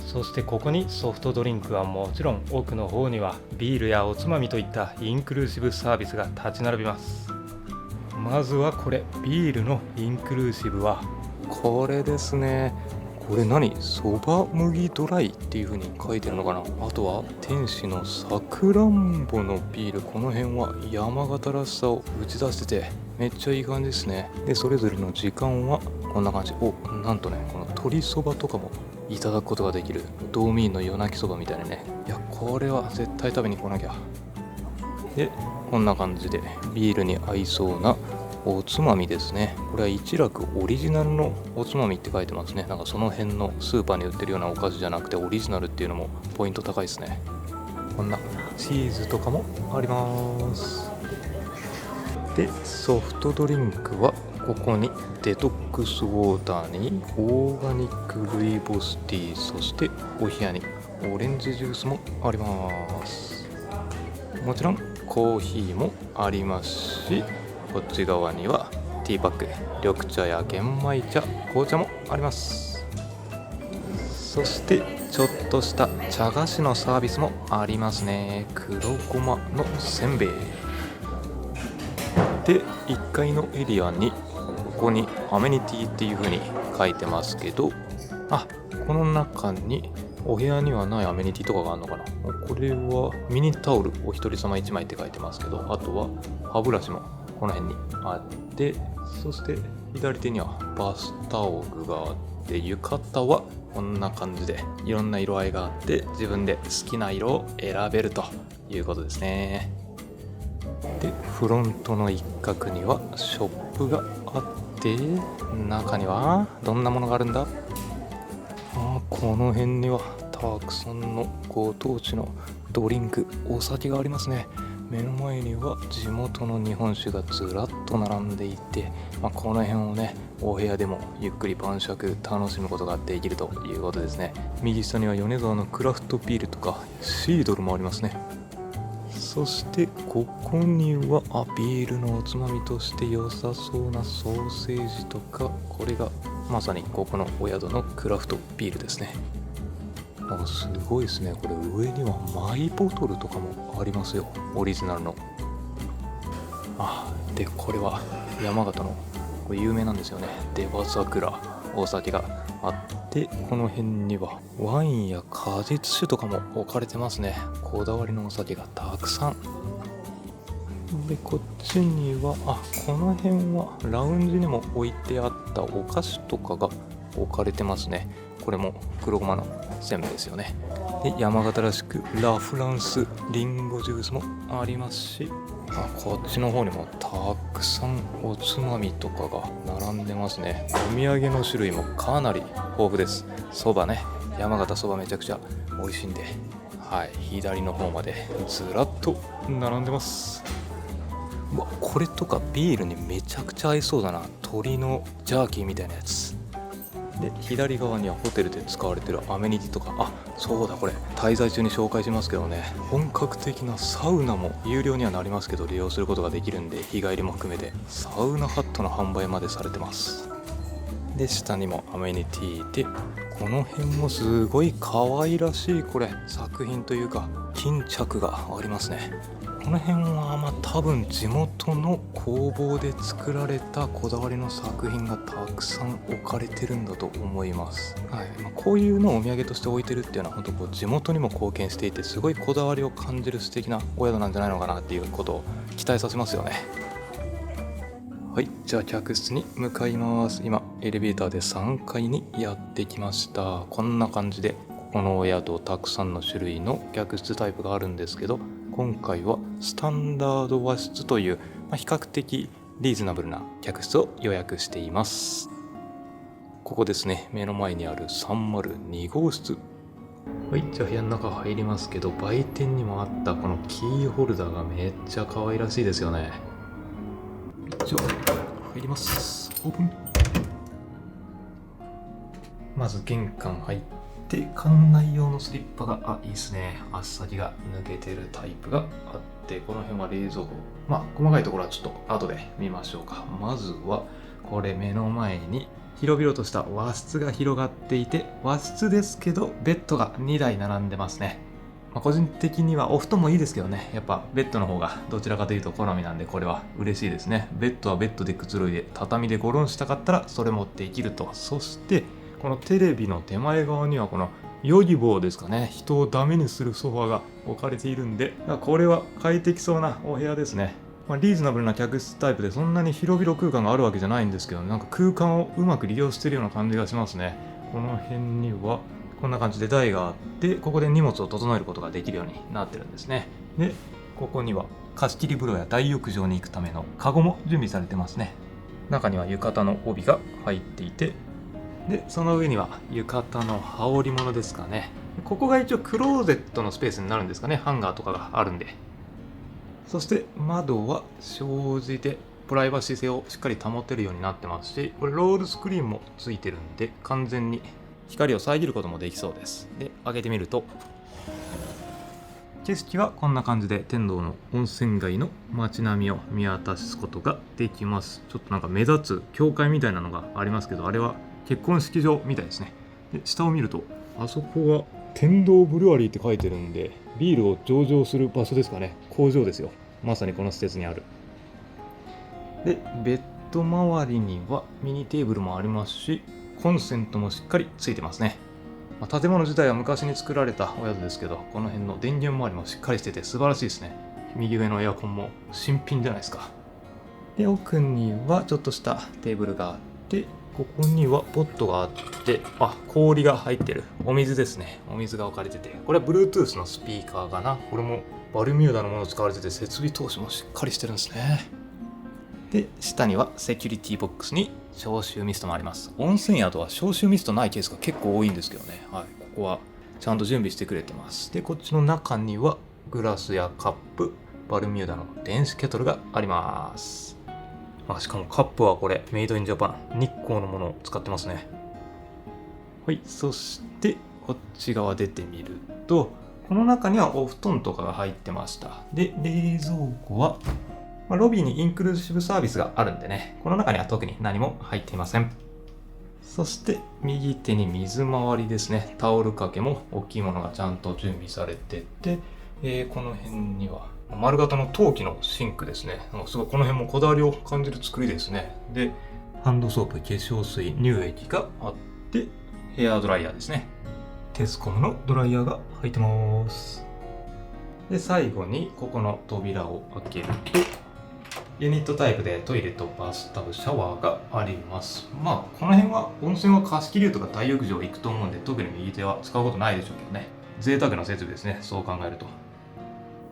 S2: そしてここにソフトドリンクはもちろん、奥の方にはビールやおつまみといったインクルーシブサービスが立ち並びます。まずはこれ、ビールのインクルーシブはこれですね。これ何？そば麦ドライっていう風に書いてるのかな。あとは天使のさくらんぼのビール。この辺は山形らしさを打ち出しててめっちゃいい感じですね。でそれぞれの時間はこんな感じ。なんとね、この鶏そばとかもいただくことができる。道民の夜泣きそばみたいなね。いや、これは絶対食べに来なきゃ。でこんな感じでビールに合いそうなおつまみですね。これは一楽オリジナルのおつまみって書いてますね。なんかその辺のスーパーに売ってるようなお菓子じゃなくてオリジナルっていうのもポイント高いですね。こんなチーズとかもあります。でソフトドリンクはここにデトックスウォーターにオーガニックルイボスティー、そしてお部屋にオレンジジュースもあります。もちろんコーヒーもありますし、こっち側にはティーパック、緑茶や玄米茶、紅茶もあります。そしてちょっとした茶菓子のサービスもありますね。黒ごまのせんべいで、1階のエリアにここにアメニティっていう風に書いてますけど、この中にお部屋にはないアメニティとかがあるのかな。これはミニタオルお一人様1枚って書いてますけど、あとは歯ブラシもこの辺にあって、そして左手にはバスタオルがあって、浴衣はこんな感じでいろんな色合いがあって、自分で好きな色を選べるということですね。でフロントの一角にはショップがあって、中にはどんなものがあるんだ。この辺にはたくさんのご当地のドリンク、お酒がありますね。目の前には地元の日本酒がずらっと並んでいて、この辺をね、お部屋でもゆっくり晩酌楽しむことができるということですね。右下には米沢のクラフトビールとかシードルもありますね。そしてここにはビールのおつまみとして良さそうなソーセージとか、これがまさにここのお宿のクラフトビールですね。すごいですね。これ上にはマイボトルとかもありますよ、オリジナルの。でこれは山形のこれ有名なんですよね、出羽桜、お酒があって、この辺にはワインや果実酒とかも置かれてますね。こだわりのお酒がたくさんで、こっちにはこの辺はラウンジにも置いてあったお菓子とかが置かれてますね。これも黒ごまのせんべいですよね。で山形らしくラ・フランスリンゴジュースもありますし、こっちの方にもたくさんおつまみとかが並んでますね。お土産の種類もかなり豊富です。そばね、山形そばめちゃくちゃ美味しいんで、左の方までずらっと並んでます。これとかビールにめちゃくちゃ合いそうだな。鶏のジャーキーみたいなやつで、左側にはホテルで使われてるアメニティとか、そうだ、これ滞在中に紹介しますけどね、本格的なサウナも有料にはなりますけど利用することができるんで、日帰りも含めてサウナハットの販売までされてます。で下にもアメニティで、この辺もすごい可愛らしいこれ作品というか巾着がありますね。この辺は多分地元の工房で作られたこだわりの作品がたくさん置かれてるんだと思います。こういうのをお土産として置いてるっていうのは本当地元にも貢献していて、すごいこだわりを感じる素敵なお宿なんじゃないのかなっていうことを期待させますよね。はい、じゃあ客室に向かいます。今エレベーターで3階にやってきました。こんな感じでこのお宿たくさんの種類の客室タイプがあるんですけど、今回はスタンダード和室という、比較的リーズナブルな客室を予約しています。ここですね、目の前にある302号室。はい、じゃあ部屋の中入りますけど、売店にもあったこのキーホルダーがめっちゃ可愛らしいですよね。じゃあ入ります。オープン。まず玄関入って館内用のスリッパがいいですね。足先が抜けてるタイプがあって、この辺は冷蔵庫、細かいところはちょっと後で見ましょうか。まずはこれ目の前に広々とした和室が広がっていて、和室ですけどベッドが2台並んでますね。個人的にはお布団もいいですけどね、やっぱベッドの方がどちらかというと好みなんで、これは嬉しいですね。ベッドはベッドでくつろいで畳でゴロンしたかったらそれもできると。そしてこのテレビの手前側にはこのヨギボーですかね、人をダメにするソファが置かれているんで、これは快適そうなお部屋ですね。リーズナブルな客室タイプでそんなに広々空間があるわけじゃないんですけど、なんか空間をうまく利用しているような感じがしますね。この辺にはこんな感じで台があって、ここで荷物を整えることができるようになってるんですね。で、ここには貸し切り風呂や大浴場に行くためのカゴも準備されてますね。中には浴衣の帯が入っていて、でその上には浴衣の羽織物ですかね。ここが一応クローゼットのスペースになるんですかね。ハンガーとかがあるんで。そして窓は障子でプライバシー性をしっかり保てるようになってますし、これロールスクリーンもついてるんで、完全に光を遮ることもできそうです。で、開けてみると景色はこんな感じで、天童の温泉街の街並みを見渡すことができます。ちょっとなんか目立つ教会みたいなのがありますけど、あれは結婚式場みたいですね。で、下を見るとあそこは天童ブルワリーって書いてるんで、ビールを醸造する場所ですかね。工場ですよ、まさにこの施設にある。で、ベッド周りにはミニテーブルもありますし、コンセントもしっかりついてますね。建物自体は昔に作られたお宿ですけど、この辺の電源周りもしっかりしてて素晴らしいですね。右上のエアコンも新品じゃないですか。で、奥にはちょっとしたテーブルがあって、ここにはポットがあって、氷が入ってる。お水ですね。お水が置かれてて、これは Bluetooth のスピーカーかな。これもバルミューダのものを使われてて、設備投資もしっかりしてるんですね。で、下にはセキュリティボックスに消臭ミストもあります。温泉宿は消臭ミストないケースが結構多いんですけどね。ここはちゃんと準備してくれてます。で、こっちの中にはグラスやカップ、バルミューダの電子ケトルがあります。しかもカップはこれメイドインジャパン、日光のものを使ってますね。はい、そしてこっち側出てみると、この中にはお布団とかが入ってました。で、冷蔵庫はロビーにインクルーシブサービスがあるんでね、この中には特に何も入っていません。そして右手に水回りですね。タオル掛けも大きいものがちゃんと準備されてて、この辺には丸型の陶器のシンクですね。すごいこの辺もこだわりを感じる作りですね。で、ハンドソープ、化粧水、乳液があって、ヘアドライヤーですね。テスコムのドライヤーが入ってます。で、最後にここの扉を開けると、ユニットタイプでトイレとバスタブ、シャワーがあります。この辺は温泉は貸し切り湯とか大浴場行くと思うんで、特に右手は使うことないでしょうけどね。贅沢な設備ですね、そう考えると。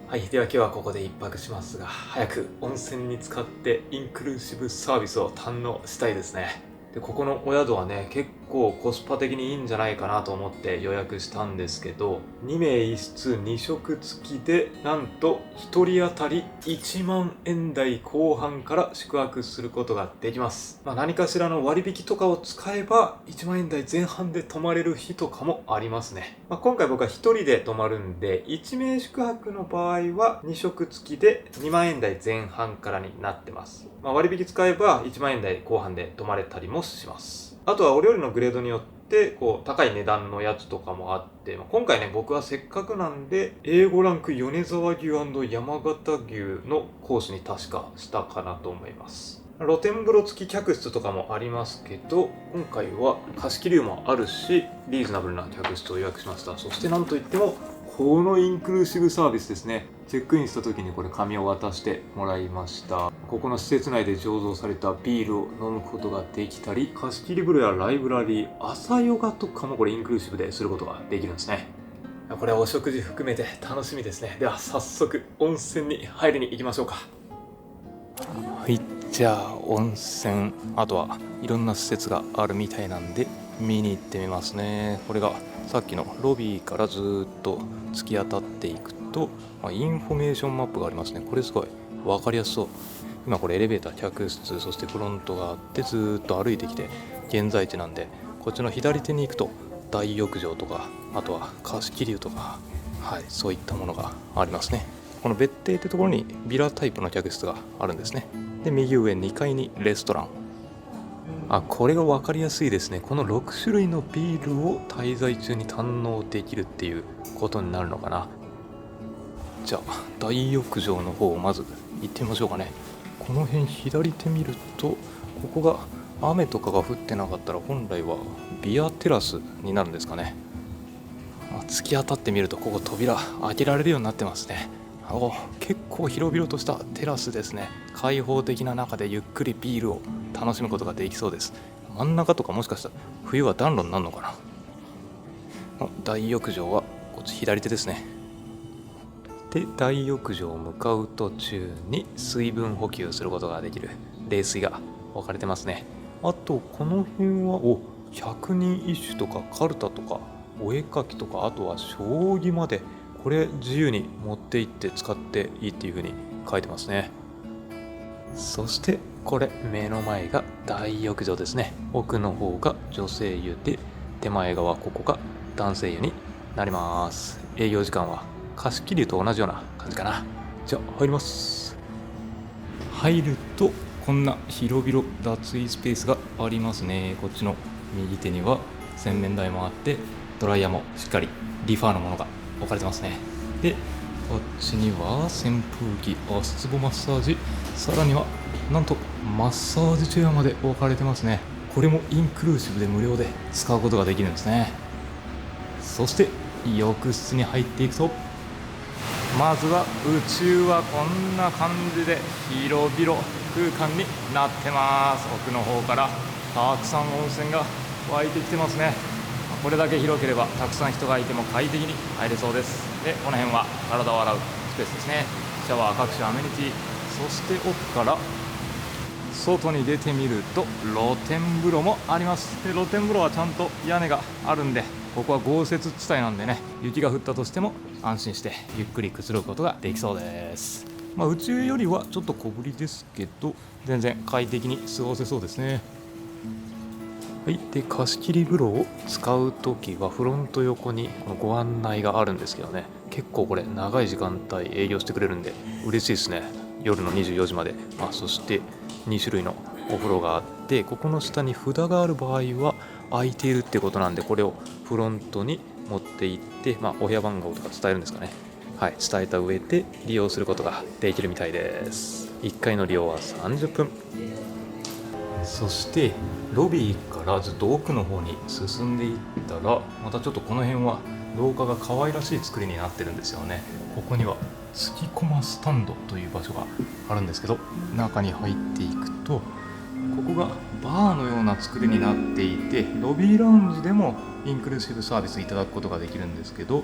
S2: はい、では今日はここで一泊しますが、早く温泉に使ってインクルーシブサービスを堪能したいですね。で、ここのお宿はね、結構コスパ的にいいんじゃないかなと思って予約したんですけど、2名1室2食付きで、なんと1人当たり1万円台後半から宿泊することができます。何かしらの割引とかを使えば1万円台前半で泊まれる日とかもありますね。今回僕は1人で泊まるんで、1名宿泊の場合は2食付きで2万円台前半からになってます。割引使えば1万円台後半で泊まれたりもします。あとはお料理のグレードによっ
S1: ってこう高い値段のやつとかもあって、今回ね僕はせっかくなんで A5 ランク米沢牛&山形牛のコースに確かしたかなと思います。露天風呂付き客室とかもありますけど、今回は貸し切りもあるしリーズナブルな客室を予約しました。そしてなんといってもこのインクルーシブサービスですね。チェックインした時にこれ紙を渡してもらいました。ここの施設内で醸造されたビールを飲むことができたり、貸し切り風呂やライブラリー、朝ヨガとかもこれインクルーシブですることができるんですね。これはお食事含めて楽しみですね。では早速温泉に入りに行きましょうか。はい、じゃあ温泉、あとはいろんな施設があるみたいなんで見に行ってみますね。これがさっきのロビーからずっと突き当たっていくと、インフォメーションマップがありますね。これすごい分かりやすそう。今これエレベーター、客室、そしてフロントがあってずっと歩いてきて現在地なんで、こっちの左手に行くと大浴場とか、あとは貸し切り湯とか、はい、そういったものがありますね。この別邸ってところにビラタイプの客室があるんですね。で右上2階にレストラン。これが分かりやすいですね。この6種類のビールを滞在中に堪能できるっていうことになるのかな。じゃあ大浴場の方をまず行ってみましょうかね。この辺左手見ると、ここが雨とかが降ってなかったら本来はビアテラスになるんですかね。突き当たってみるとここ扉開けられるようになってますね。結構広々としたテラスですね。開放的な中でゆっくりビールを楽しむことができそうです。真ん中とかもしかしたら冬は暖炉になるのかな。大浴場はこっち左手ですね。で大浴場を向かう途中に水分補給することができる冷水が置かれてますね。あとこの辺は100人一首とかカルタとかお絵描きとか、あとは将棋までこれ自由に持って行って使っていいっていう風に書いてますね。そしてこれ目の前が大浴場ですね。奥の方が女性湯で、手前側ここが男性湯になります。営業時間は貸し切り湯と同じような感じかな。じゃあ入ります。入るとこんな広々脱衣スペースがありますね。こっちの右手には洗面台もあって、ドライヤーもしっかりリファーのものが置かれてますね。でこっちには扇風機、足つぼマッサージ、さらにはなんとマッサージチェアまで置かれてますね。これもインクルーシブで無料で使うことができるんですね。そして浴室に入っていくと、まずは宇宙はこんな感じで広々空間になってます。奥の方からたくさん温泉が湧いてきてますね。これだけ広ければたくさん人がいても快適に入れそうです。でこの辺は体を洗うスペースですね。シャワー、各種アメニティ、そして奥から外に出てみると露天風呂もあります。で露天風呂はちゃんと屋根があるんで、ここは豪雪地帯なんでね、雪が降ったとしても安心してゆっくりくつろぐことができそうです。宇宙よりはちょっと小ぶりですけど、全然快適に過ごせそうですね。はい、で貸し切り風呂を使うときはフロント横にこのご案内があるんですけどね、結構これ長い時間帯営業してくれるんで嬉しいですね。夜の24時まで、そして2種類のお風呂があって、ここの下に札がある場合は空いているってことなんで、これをフロントに持って行って、お部屋番号とか伝えるんですかね。はい、伝えた上で利用することができるみたいです。1回の利用は30分。そしてロビーからずっと奥の方に進んでいったら、またちょっとこの辺は廊下が可愛らしい作りになってるんですよね。ここには月駒スタンドという場所があるんですけど、中に入っていくとここがバーのような作りになっていて、ロビーラウンジでもインクルーシブサービスいただくことができるんですけど、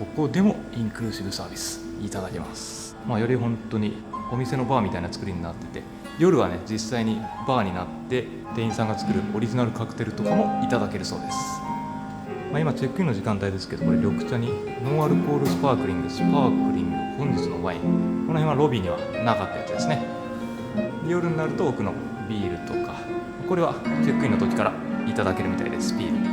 S1: ここでもインクルーシブサービスいただけます。より本当にお店のバーみたいな作りになってて、夜はね実際にバーになって店員さんが作るオリジナルカクテルとかもいただけるそうです。今チェックインの時間帯ですけど、これ緑茶にノンアルコールスパークリング、スパークリング本日のワイン、この辺はロビーにはなかったやつですね。夜になると奥のビールとか、これはチェックインの時からいただけるみたいです。ビール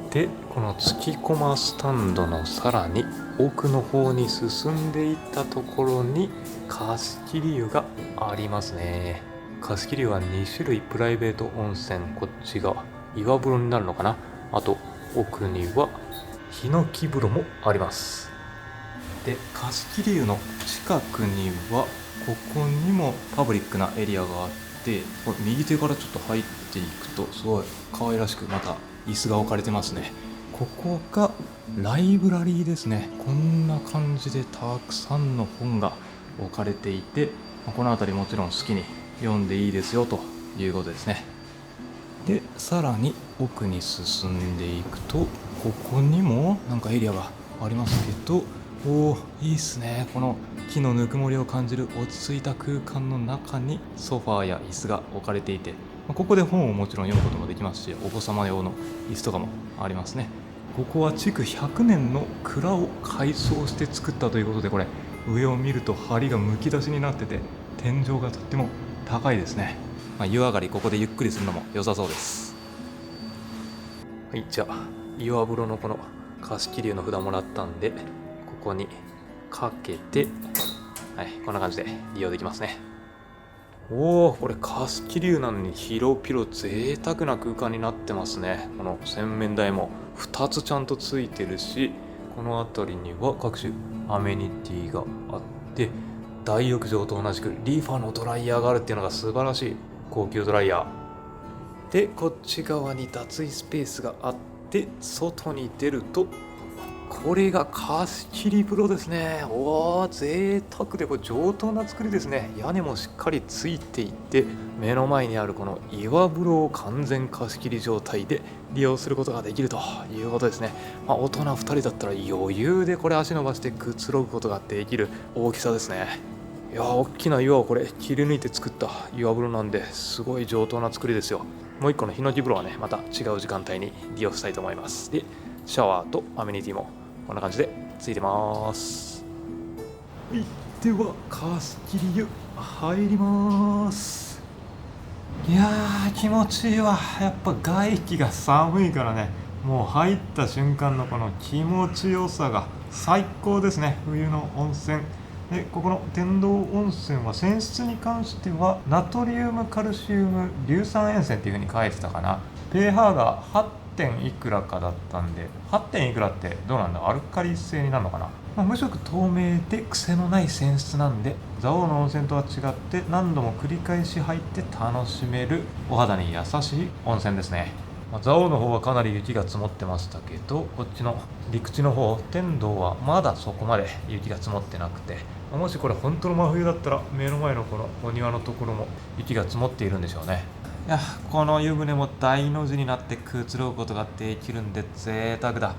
S1: で、この月駒スタンドのさらに奥の方に進んでいったところに貸し切り湯がありますね。貸し切り湯は2種類プライベート温泉、こっちが岩風呂になるのかな。あと奥にはヒノキ風呂もあります。で、貸切湯の近くにはここにもパブリックなエリアがあって、これ右手からちょっと入っていくとすごい可愛らしくまた椅子が置かれてますね。ここがライブラリーですね。こんな感じでたくさんの本が置かれていて、この辺りもちろん好きに読んでいいですよということですね。で、さらに奥に進んでいくと、ここにもなんかエリアがありますけど、おー、いいっすね。この木のぬくもりを感じる落ち着いた空間の中にソファーや椅子が置かれていて、ここで本をもちろん読むこともできますし、お子様用の椅子とかもありますね。ここは築100年の蔵を改装して作ったということで、これ上を見ると梁がむき出しになってて、天井がとっても高いですね。湯上がりここでゆっくりするのも良さそうです。はい、じゃあ岩風呂のこの貸切湯の札もらったんで、ここにかけて、はい、こんな感じで利用できますね。おお、これ貸切湯なのに広々贅沢な空間になってますね。この洗面台も2つちゃんとついてるし、この辺りには各種アメニティがあって、大浴場と同じくリファのドライヤーがあるっていうのが素晴らしい。高級ドライヤーで、こっち側に脱衣スペースがあって、外に出るとこれが貸切風呂ですね。おー、贅沢でこれ上等な作りですね。屋根もしっかりついていて、目の前にあるこの岩風呂を完全貸し切り状態で利用することができるということですね。大人2人だったら余裕でこれ足伸ばしてくつろぐことができる大きさですね。いやー、大きな岩をこれ切り抜いて作った岩風呂なんで、すごい上等な作りですよ。もう一個のヒノキ風呂はね、また違う時間帯に利用したいと思います。で、シャワーとアメニティもこんな感じでついてます。はい、では貸切湯入ります。いやー、気持ちいいわ。やっぱ外気が寒いからね、もう入った瞬間のこの気持ちよさが最高ですね。冬の温泉で、ここの天童温泉は泉質に関してはナトリウムカルシウム硫酸塩泉っていう風に書いてたかな。pH が8点いくらかだったんで、8点いくらってどうなんだ、アルカリ性になるのかな。無色透明で癖のない泉質なんで、蔵王の温泉とは違って何度も繰り返し入って楽しめるお肌に優しい温泉ですね。蔵王の方はかなり雪が積もってましたけど、こっちの陸地の方天童はまだそこまで雪が積もってなくて、もしこれ本当の真冬だったら目の前のこのお庭のところも雪が積もっているんでしょうね。いや、この湯船も大の字になってくつろぐことができるんで贅沢だ。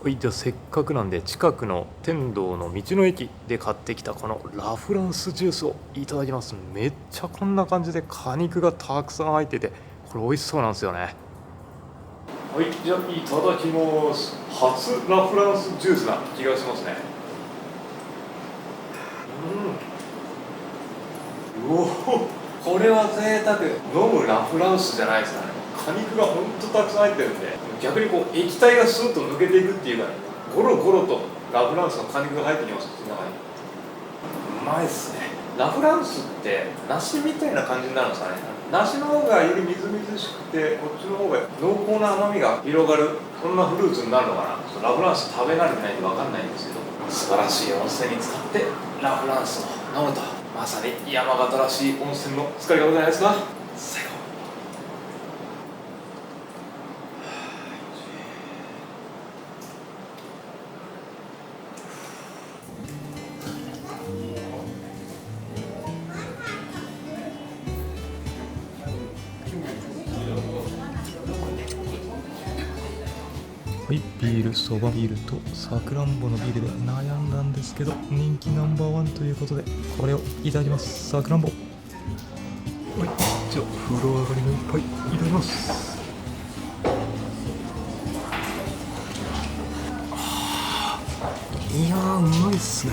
S1: はい、じゃあせっかくなんで近くの天童の道の駅で買ってきたこのラ・フランスジュースをいただきます。めっちゃこんな感じで果肉がたくさん入ってて、これ美味しそうなんですよね。はい、じゃあいただきます。初ラ・フランスジュースな気がしますね。おお、これは贅沢。飲むラ・フランスじゃないですかね。果肉がほんとたくさん入ってるんで、逆にこう液体がスーッと抜けていくっていうか、ゴロゴロとラ・フランスの果肉が入ってきます。中にうまいっすね。ラ・フランスって梨みたいな感じになるんですかね。梨の方がよりみずみずしくて、こっちの方が濃厚な甘みが広がる、そんなフルーツになるのかな。ラ・フランス食べ慣れてないんで分かんないんですけど、素晴らしい温泉に使ってラ・フランスを飲むと、まさに山形らしい温泉の使い方じゃないですか。最高。はい、ビール、そばビールとさくらんぼのビールで悩んだんですけど、人気ナンバーワンということでこれをいただきます。さくらんぼ。はい、じゃあ風呂上がりの一杯いただきます。いやー、うまいっすね。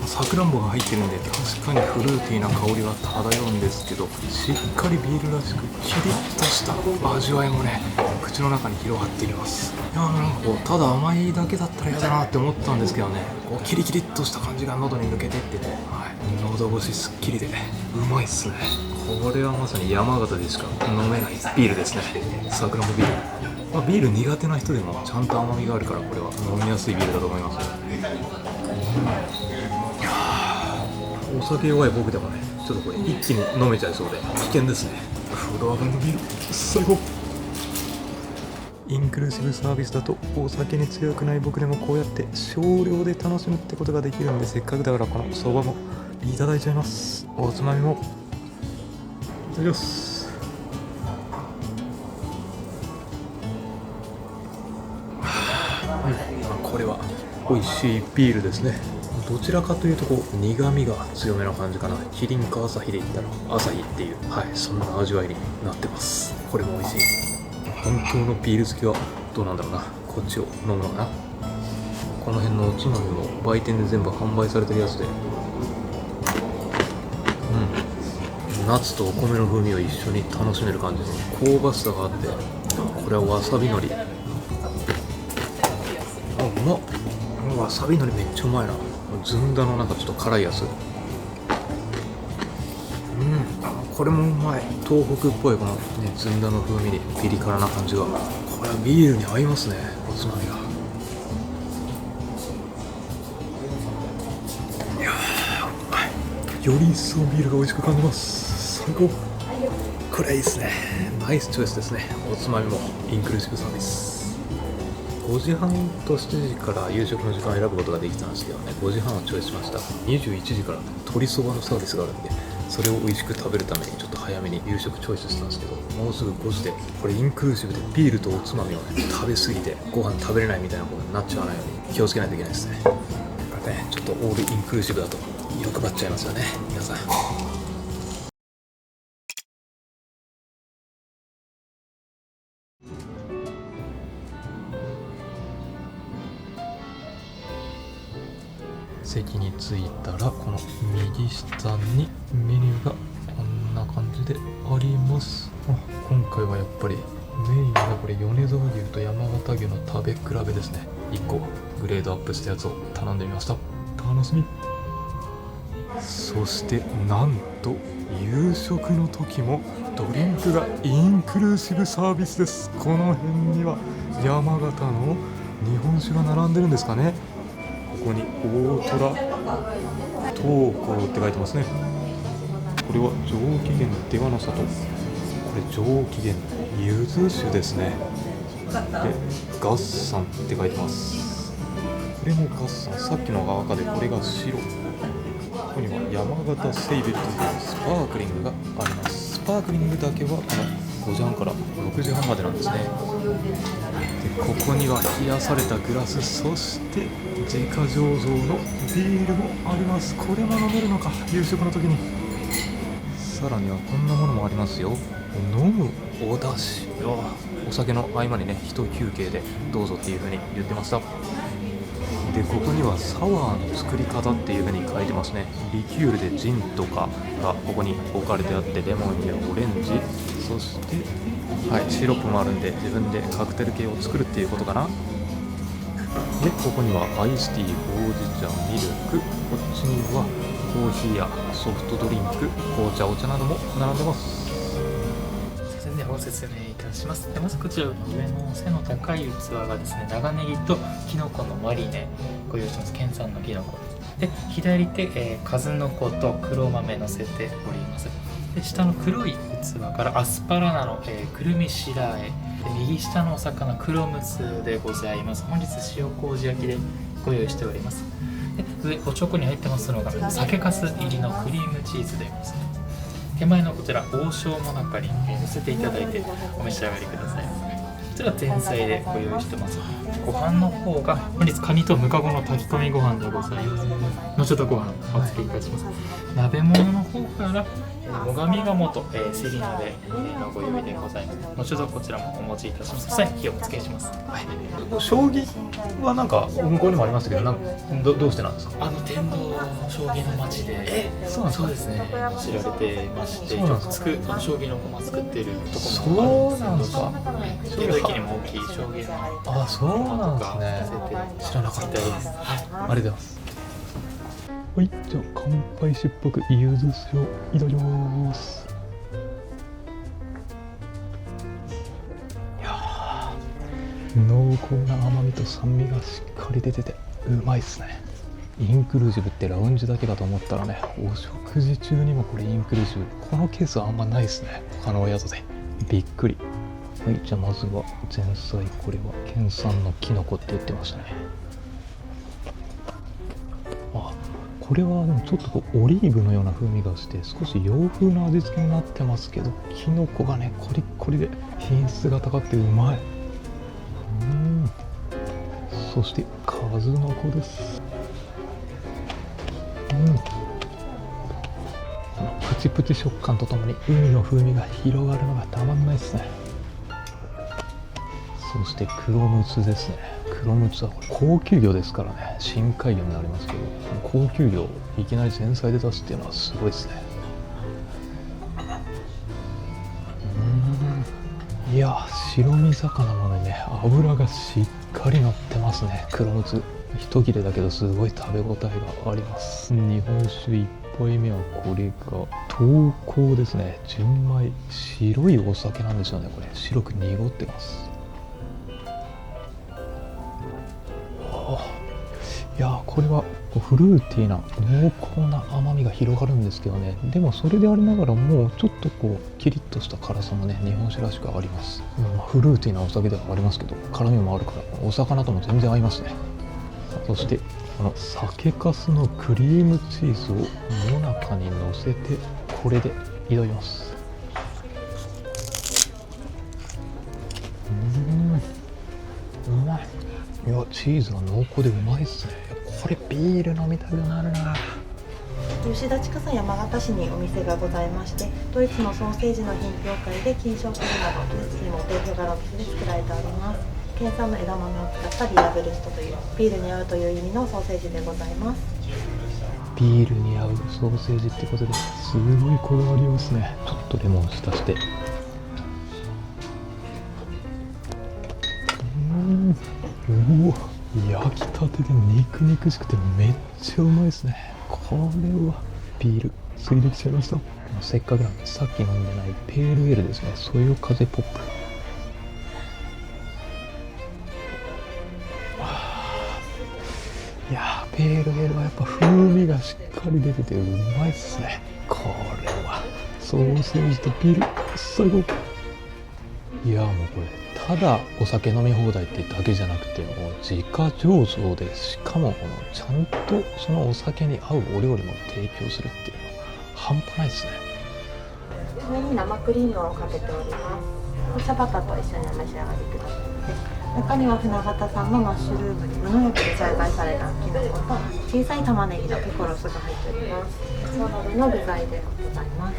S2: さくらんぼが入ってるんで確かにフルーティーな香りが漂うんですけど、しっかりビールらしくキリッとした味わいもね口の中に広がっていきます。いやなんかこうただ甘いだけだったら嫌だなって思ったんですけどね、こうキリキリっとした感じが喉に抜けてってね、はい、喉越しすっきりでうまいっすね。これはまさに山形でしか飲めないビールですね。さくらんぼビール、ビール苦手な人でもちゃんと甘みがあるから、これは飲みやすいビールだと思いますよ。お酒弱い僕でもねちょっとこれ一気に飲めちゃいそうで危険ですね。風呂上がりのビール最高。インクルーシブサービスだとお酒に強くない僕でもこうやって少量で楽しむってことができるんで、せっかくだからこのそばもいただいちゃいます。おつまみもいただきます。これは美味しいビールですね。どちらかというとこう苦味が強めな感じかな。キリンかアサヒで言ったらアサヒっていう、はい、そんな味わいになってます。これも美味しい。本当のビール好きはどうなんだろうな、こっちを飲むのかな。この辺のおつまみも売店で全部販売されてるやつで、ナッツとお米の風味を一緒に楽しめる感じの香ばしさがあって、これはわさび海苔、うまっ。わさび海苔めっちゃうまいな。ずんだのなんかちょっと辛いやつ、これもうまい。東北っぽいこの、ね、ずんだの風味でピリ辛な感じが、これはビールに合いますね、おつまみが。いやーうまい。より一層ビールが美味しく感じます。最高。これいいですね。ナイスチョイスですね。おつまみもインクルーシブサービス。5時半と7時から夕食の時間を選ぶことができたんですけどね、5時半をチョイスしました。21時から鶏そばのサービスがあるんで、それを美味しく食べるためにちょっと早めに夕食チョイスしたんですけど、もうすぐ5時でこれインクルーシブでビールとおつまみをね食べ過ぎてご飯食べれないみたいなことになっちゃわないように気をつけないといけないですね。これねちょっとオールインクルーシブだと欲張っちゃいますよね皆さん。席に着いたらこの右下にメニューがこんな感じであります。今回はやっぱりメインがこれ米沢牛と山形牛の食べ比べですね。1個グレードアップしたやつを頼んでみました。楽しみ。そしてなんと夕食の時もドリンクがインクルーシブサービスです。この辺には山形の日本酒が並んでるんですかね。ここに大虎東光って書いてますね。これは上機嫌出羽の里、これ上機嫌柚子酒ですね。でガッサンって書いてます。これもガッサン、さっきのが赤でこれが白。ここには山形セイベルというスパークリングがあります。スパークリングだけはこの5時半から6時半までなんですね。でここには冷やされたグラス、そして自家醸造のビールもあります。これも飲めるのか夕食の時に。さらにはこんなものもありますよ。飲むお出汁、お酒の合間にね一休憩でどうぞっていう風に言ってました。でここにはサワーの作り方っていう風に書いてますね。リキュールでジンとかがここに置かれてあって、レモンやオレンジ、そしてシロップもあるんで自分でカクテル系を作るっていうことかな。でここにはアイスティー、ほうじ茶、ミルク、こっちにはコーヒーやソフトドリンク、紅茶、お茶なども並んでます。
S4: それではご説明いたします。まずこちら上の背の高い器がですね、長ネギとキノコのマリネご用意してます。県産のキノコで、左手、数の子と黒豆乗せております。で下の黒い器からアスパラナの、くるみ白あえ、右下のお魚黒むつでございます。本日塩麹焼きでご用意しております。で上おちょこに入ってますのが酒粕入りのクリームチーズでございます。手前のこちら王将もなかに乗せていただいてお召し上がりください。ちら前菜でご用意してます。ご飯の方が本日カニとムカゴの炊き込みご飯でございます。後ほどご飯お付けいたします。鍋物の方から最上鴨とせり鍋のご用意でございます。後ほどこちらもお持ちいたします。さあ火をお付けします。
S2: 将棋はなんか向こうにもありましたけど、どうしてなんですか？
S4: 天童将棋の町で、そうですね、知られてまして、
S2: そうなんです
S4: 将棋の駒作っているところもあるんです。
S2: そうなん
S4: 天童駅にも大きい将棋の
S2: あ、そうなんですね。知らなかったです。
S4: はい、
S2: ありがとうございます。はい、じゃあ乾杯しっぽく柚子酒をいただきます。いやー、濃厚な甘みと酸味がしっかり出ててうまいっすね。インクルーシブってラウンジだけかと思ったらね、お食事中にもこれインクルーシブ、このケースはあんまないですね、他のお宿で。びっくり。はい、じゃあまずは前菜、これは県産のキノコって言ってましたね。あ、これはでもちょっとこうオリーブのような風味がして少し洋風な味付けになってますけど、キノコがねコリッコリで品質が高くてうまい。そして数の子です。プチプチ食感とともに海の風味が広がるのがたまんないですね。そして黒ムツですね。黒ムツはこれ高級魚ですからね、深海魚になりますけど、高級魚をいきなり前菜で出すっていうのはすごいですね。いや、白身魚なのにね、脂がしっかり乗ってますね。黒ムツ一切れだけどすごい食べ応えがあります。日本酒1杯目はこれが東光ですね。純米、白いお酒なんですよね。これ白く濁ってます。いやー、これはフルーティーな濃厚な甘みが広がるんですけどね、でもそれでありながらもうちょっとこうキリッとした辛さもね、日本酒らしくあります。フルーティーなお酒ではありますけど、辛みもあるからお魚とも全然合いますね。そしてこの酒粕のクリームチーズをもなかにのせて、これでいただきます。うまい。いや、チーズが濃厚でうまいっすね。これビール飲みたくなるな。
S5: 吉田近さ山形市にお店がございまして、ドイツのソーセージの品評会で金賞を取るなど技術にも定評があるお店で作られております。県産の枝豆を使ったビアブレストというビールに合うという意味のソーセージでございます。
S2: ビールに合うソーセージってことですごいこだわりますね。ちょっとレモン浸して、うわ、焼きたてで肉々しくてめっちゃうまいですね。これはビールついできちゃいました。せっかくなんでさっき飲んでないペールエールですね。そよ風ポップ。いやー、ペールエールはやっぱ風味がしっかり出ててうまいっすね。これはソーセージとビール最高。いやー、もうこれただお酒飲み放題ってだけじゃなくて、もう自家醸造で、しかもこのちゃんとそのお酒に合うお料理も提供するっていうのは半端ないですね。
S5: 上に生クリームをかけております。シャバタと一緒にお召し上がりください。中には船形産のマッシュルームに無農薬で栽培されたキノコと小さい玉ねぎのピコロスが入っております。その上の具材でございます。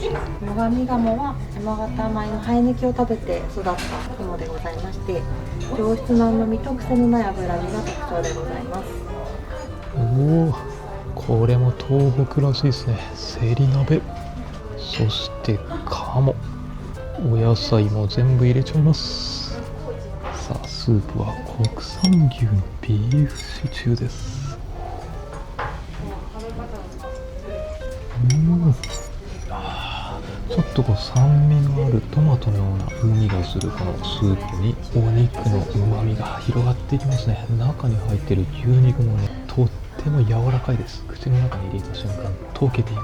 S5: 最上鴨は山形米の生え抜きを食べて育った鴨でございまして、上質な旨味と癖のない脂身が特徴でございます。
S2: おお、これも東北らしいですね。せり鍋、そして鴨、お野菜も全部入れちゃいます。さあ、スープは国産牛のビーフシチューです。ちょっとこう酸味のあるトマトのような風味がするこのスープにお肉の旨味が広がっていきますね。中に入っている牛肉もね、とっても柔らかいです。口の中に入れた瞬間溶けていく。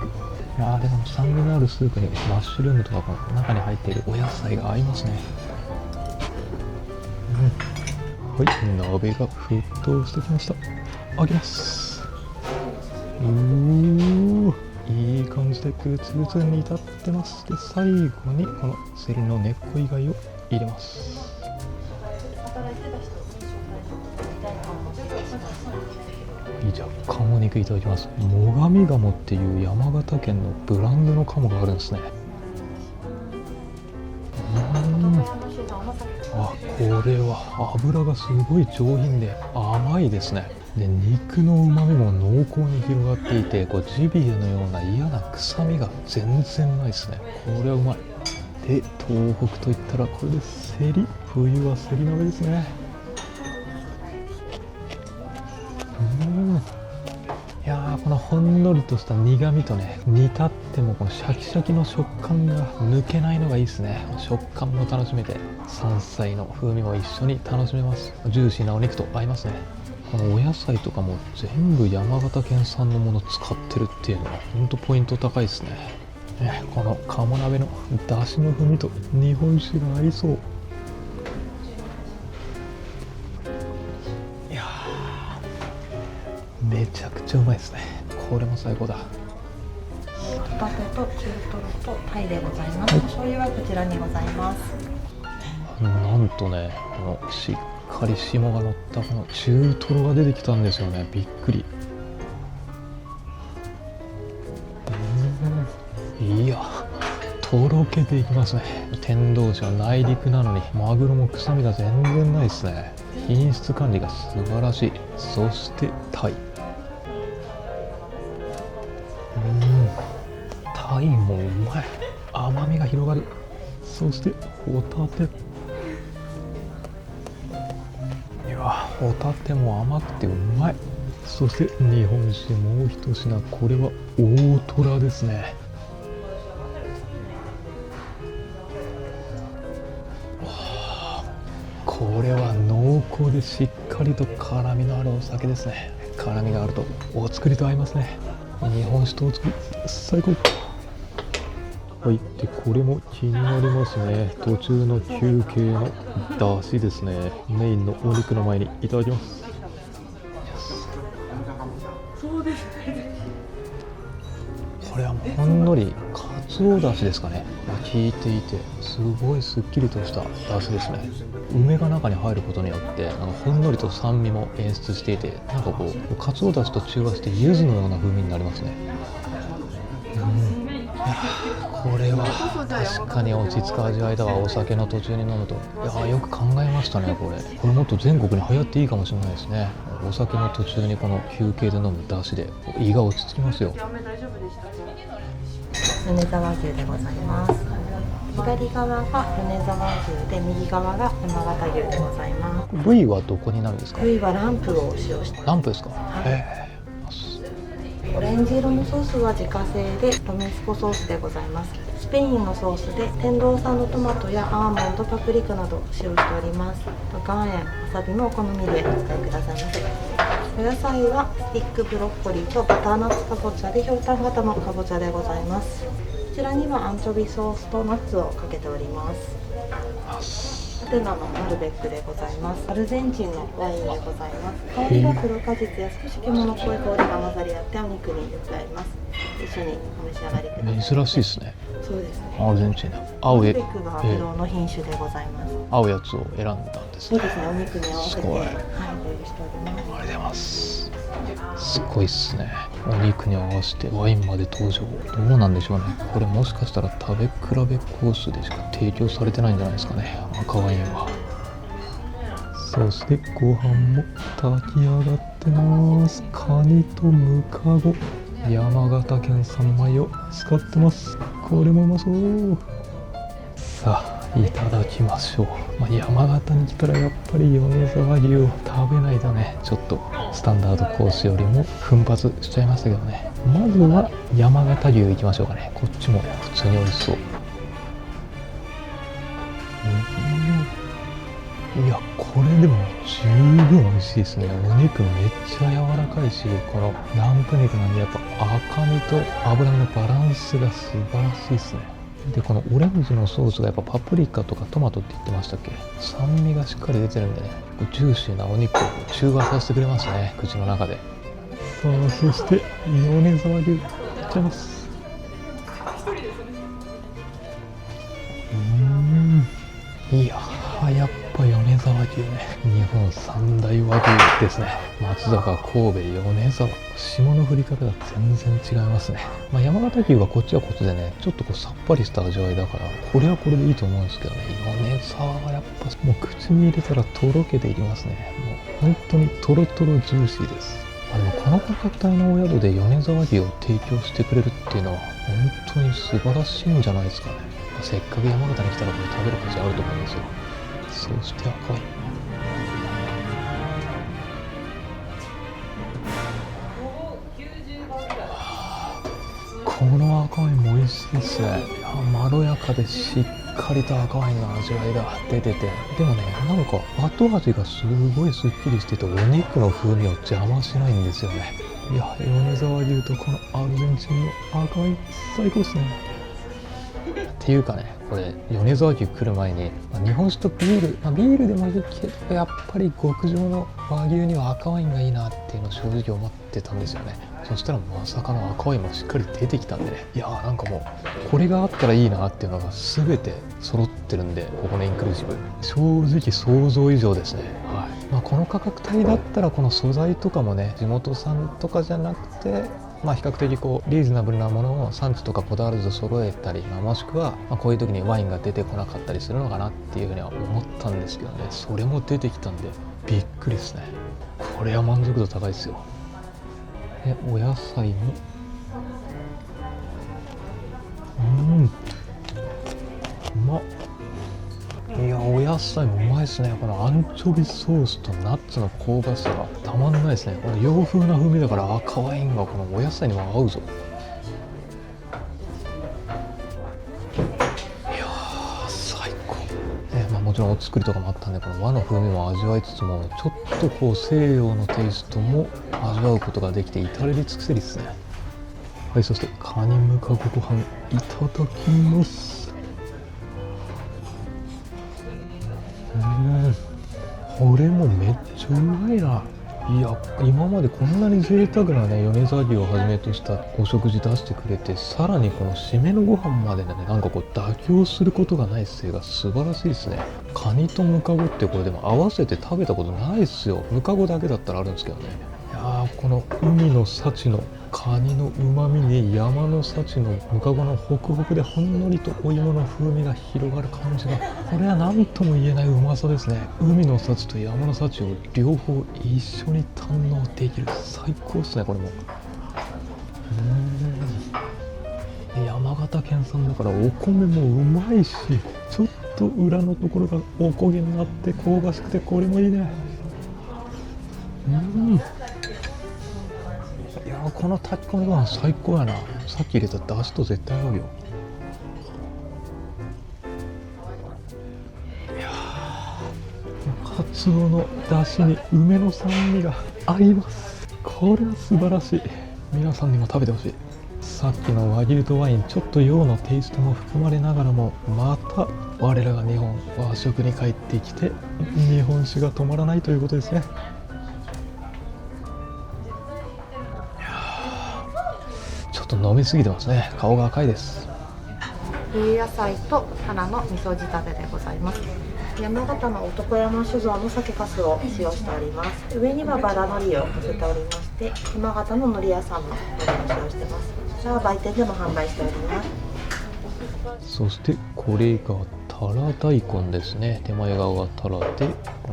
S2: いやー、でも酸味のあるスープにマッシュルームとかこの中に入っているお野菜が合いますね。はい、鍋が沸騰してきました。開けます。いい感じでグツグツに煮立ってます。で、最後にこのセリの根っこ以外を入れます。じゃあ鴨肉いただきます。最上鴨っていう山形県のブランドの鴨があるんですね。あ、これは脂がすごい上品で甘いですね。で、肉のうまみも濃厚に広がっていて、こうジビエのような嫌な臭みが全然ないですね。これはうまい。で、東北といったらこれでセリ。冬はセリ鍋ですね。いやー、このほんのりとした苦みとね、煮立ってもこのシャキシャキの食感が抜けないのがいいですね。食感も楽しめて、山菜の風味も一緒に楽しめます。ジューシーなお肉と合いますね。このお野菜とかも全部山形県産のもの使ってるっていうのはほんとポイント高いですね。この鴨鍋の出汁の風味と日本酒が合いそう。いやー、めちゃくちゃうまいですね。これも最高だ。
S5: ホタテと中トロとタイでございます。お醤油はこちらにございます。
S2: なんとね、このしっかり霜が乗ったこの中トロが出てきたんですよね。びっくり。いや、とろけていきますね。天童市は内陸なのにマグロも臭みが全然ないですね。品質管理が素晴らしい。そしてタイ。タイもうまい。甘みが広がる。そしてホタテ。いや、ホタテも甘くてうまい。そして日本酒もう一品。これは大トラですね。これは濃厚でしっかりと辛みのあるお酒ですね。辛みがあるとお作りと合いますね。日本酒とお作り最高。はい、でこれも気になりますね。途中の休憩の出汁ですね。メインのお肉の前にいただきます。これはもうほんのりかつおだしですかね。効いていてすごいすっきりとしただしですね。梅が中に入ることによってほんのりと酸味も演出していて、なんかこうかつおだしと中和して柚子のような風味になりますね。これは確かに落ち着く味わいだわ。お酒の途中に飲むと。いや、よく考えましたね。これもっと全国に流行っていいかもしれないですね。お酒の途中にこの休憩で飲む出汁で胃が落ち着きますよ。
S5: 米沢牛でございます。左側が米沢牛で、右側が山形牛でございます。
S2: 部位はどこになるんですか？
S5: 部位はランプを使用してます。
S2: ランプですか？
S5: オレンジ色のソースは自家製でロメスコソースでございます。スペインのソースで天童産のトマトやアーモンド、パプリカなどを使用しております。岩塩、わさびもお好みでお使いくださいませ。お野菜はスティックブロッコリーとバターナッツかぼちゃでひょうたん型のかぼちゃでございます。こちらにはアンチョビソースとナッツをかけております。アテナのマルベックでございます。アルゼンチンのワインでございます。香りは黒果実や少し獣っぽい香りが混ざり合ってお肉によく合います。一緒にお召し上がりください。
S2: 珍しいですね。
S5: そうですね。
S2: アルゼンチンだ。
S5: マルベックがブドウの品種でございます。
S2: 合うやつを選んだんですね。
S5: そうですね。お肉に合わせて、ご用意しております。
S2: ありがとうございます。すごいっすね。お肉に合わせてワインまで登場。どうなんでしょうね。これもしかしたら食べ比べコースでしか提供されてないんじゃないですかね、赤ワインは。そしてご飯も炊き上がってます。カニとムカゴ、山形県産米を使ってます。これもうまそう。さあ、いただきましょう。山形に来たらやっぱり米沢牛を食べないとね、ちょっとスタンダードコースよりも奮発しちゃいましたけどね。まずは山形牛いきましょうかね。こっちも普通に美味しそう。いや、これでも十分美味しいですね。お肉めっちゃ柔らかいし、このランプ肉なんでやっぱ赤身と脂身のバランスが素晴らしいですね。でこのオレンジのソースがやっぱパプリカとかトマトって言ってましたっけ。酸味がしっかり出てるんでね、ジューシーなお肉を中和させてくれますね、口の中で。さあ、そして米沢牛いっちゃいます。いやー、やっぱ米沢牛ね、日本三大和牛ですね。松坂、神戸、米沢、霜の降り方が全然違いますね。山形牛はこっちはこっちでね、ちょっとこうさっぱりした味わいだから、これはこれでいいと思うんですけどね、米沢はやっぱもう口に入れたらとろけていきますね。もう本当にとろとろジューシーです。でもこの価格帯のお宿で米沢牛を提供してくれるっていうのは本当に素晴らしいんじゃないですかね。せっかく山形に来たらこれ食べる価値あると思うんですよ。そして赤ワイン。この赤ワインも美味しいですね。まろやかでしっかりと赤ワインの味わいが出てて、でもね、なんか後味がすごいすっきりしてて、お肉の風味を邪魔しないんですよね。いや、米沢牛とこのアルゼンチンの赤ワイン最高ですね。っていうかね、これ米沢牛来る前に、日本酒とビール、ビールでもいいけどやっぱり極上の和牛には赤ワインがいいなっていうのを正直思ってたんですよね。そしたらまさかの赤ワインもしっかり出てきたんでね、いやーなんかもうこれがあったらいいなっていうのが全て揃ってるんで、ここのインクルーシブ正直想像以上ですね。はい、この価格帯だったらこの素材とかもね、地元産とかじゃなくて比較的こうリーズナブルなものを産地とかこだわらず揃えたり、もしくはこういう時にワインが出てこなかったりするのかなっていうふうには思ったんですけどね、それも出てきたんでびっくりですね。これは満足度高いですよ。でお野菜もうまっ。いや、お野菜もうまいですね。このアンチョビソースとナッツの香ばしさがたまんないですね。この洋風な風味だから赤ワインがこのお野菜にも合うぞ。いやー最高。もちろんお作りとかもあったんで、この和の風味も味わいつつも、ちょっとこう西洋のテイストも味わうことができて至れり尽くせりですね。はい、そしてカニムカゴご飯いただきます。これもめっちゃうまいな。いや、今までこんなに贅沢なね、米沢牛をはじめとしたお食事出してくれて、さらにこの締めのご飯までね、なんかこう妥協することがない姿勢が素晴らしいですね。カニとムカゴってこれでも合わせて食べたことないっすよ。ムカゴだけだったらあるんですけどね。いやー、この海の幸のカニの旨味に山の幸のムカゴのホクホクでほんのりとお芋の風味が広がる感じが、これは何とも言えないうまさですね。海の幸と山の幸を両方一緒に堪能できる、最高ですね。これも山形県産だからお米もうまいし、ちょっと裏のところがおこげになって香ばしくて、これもいいね。いやー、この炊き込みご飯最高やな。さっき入れただしと絶対合うよ。いやー、カツオのだしに梅の酸味が合います。これは素晴らしい。皆さんにも食べてほしい。さっきの和牛とワイン、ちょっと洋のテイストも含まれながらも、また我らが日本和食に帰ってきて、日本酒が止まらないということですね。ちょっと飲みすぎてますね。顔が赤いです。
S5: 冬野菜とタラの味噌仕立てでございます。山形の男山酒造の酒粕を使用しております。上にはバラ海苔を乗せておりまして、山形の海苔屋さんの海苔を使用してます。こちらは売店でも販売しております。
S2: そしてこれがタラ大根ですね。手前側がタラで、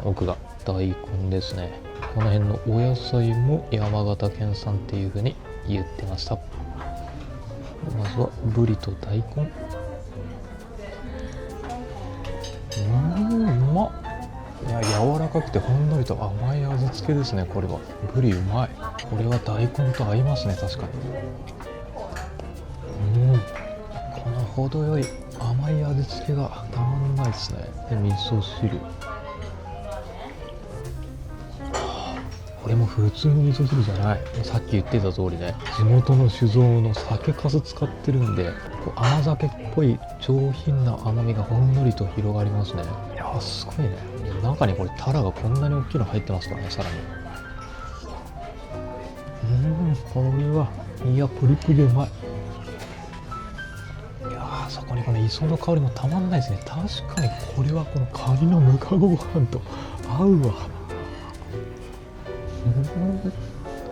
S2: 奥が大根ですね。この辺のお野菜も山形県産っていう風に言ってました。まずはブリと大根。うまっ。いや、柔らかくてほんのりと甘い味付けですね。これはブリうまい。これは大根と合いますね。確かにこの程よい甘い味付けがたまんないですね。で味噌汁、これも普通の味噌汁じゃない。さっき言ってた通りね、地元の酒造の酒粕使ってるんで、こう甘酒っぽい上品な甘みがほんのりと広がりますね。いやー、すごいね。中にこれタラがこんなに大きいの入ってますからね。さらにこれは、いや、プリプリうまい。いやー、そこぱりこの磯の香りもたまんないですね。確かにこれはこのカニのぬかご飯と合うわ。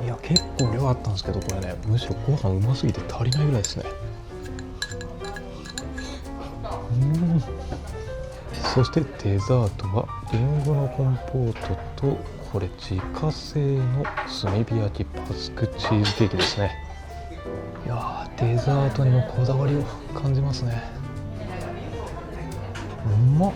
S2: いや結構量あったんですけど、これねむしろご飯うますぎて足りないぐらいですね。そしてデザートはリンゴのコンポートと、これ自家製の炭火焼きバスクチーズケーキですね。いやーデザートにもこだわりを感じますね。うまっ。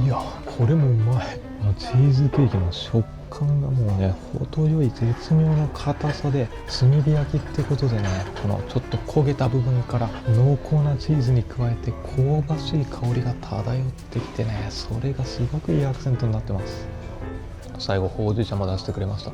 S2: いやこれもうまい。チーズケーキの食感がもうね程よい絶妙な硬さで、炭火焼きってことでね、このちょっと焦げた部分から濃厚なチーズに加えて香ばしい香りが漂ってきてね、それがすごくいいアクセントになってます。最後ほうじ茶も出してくれました。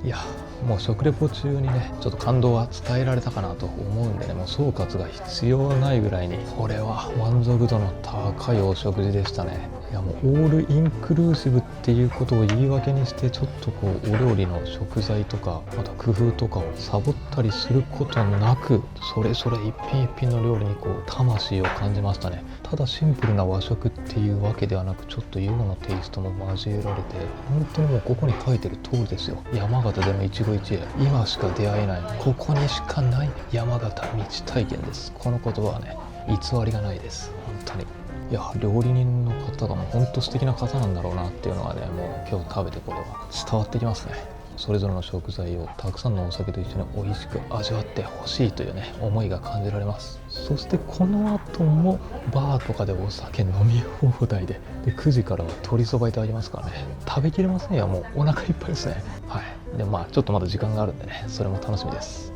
S2: いやもう食レポ中にねちょっと感動は伝えられたかなと思うんでね、もう総括が必要ないぐらいにこれは満足度の高いお食事でしたね。いやもうオールインクルーシブっていうことを言い訳にして、ちょっとこうお料理の食材とかまた工夫とかをサボったりすることなく、それぞれ一品一品の料理にこう魂を感じましたね。ただシンプルな和食っていうわけではなく、ちょっと洋のテイストも交えられて、本当にもうここに書いてる通りですよ。山形での一期一会、今しか出会えない、ここにしかない山形道体験です。この言葉はね偽りがないです。本当に。いや料理人の方がもう本当素敵な方なんだろうなっていうのはね、もう今日食べてこれは伝わってきますね。それぞれの食材をたくさんのお酒と一緒に美味しく味わってほしいというね思いが感じられます。そしてこの後もバーとかでお酒飲み放題で、9時からは鶏そばいただきますからね、食べきれませんよ。もうお腹いっぱいですね。はい。でまあちょっとまだ時間があるんでね、それも楽しみです。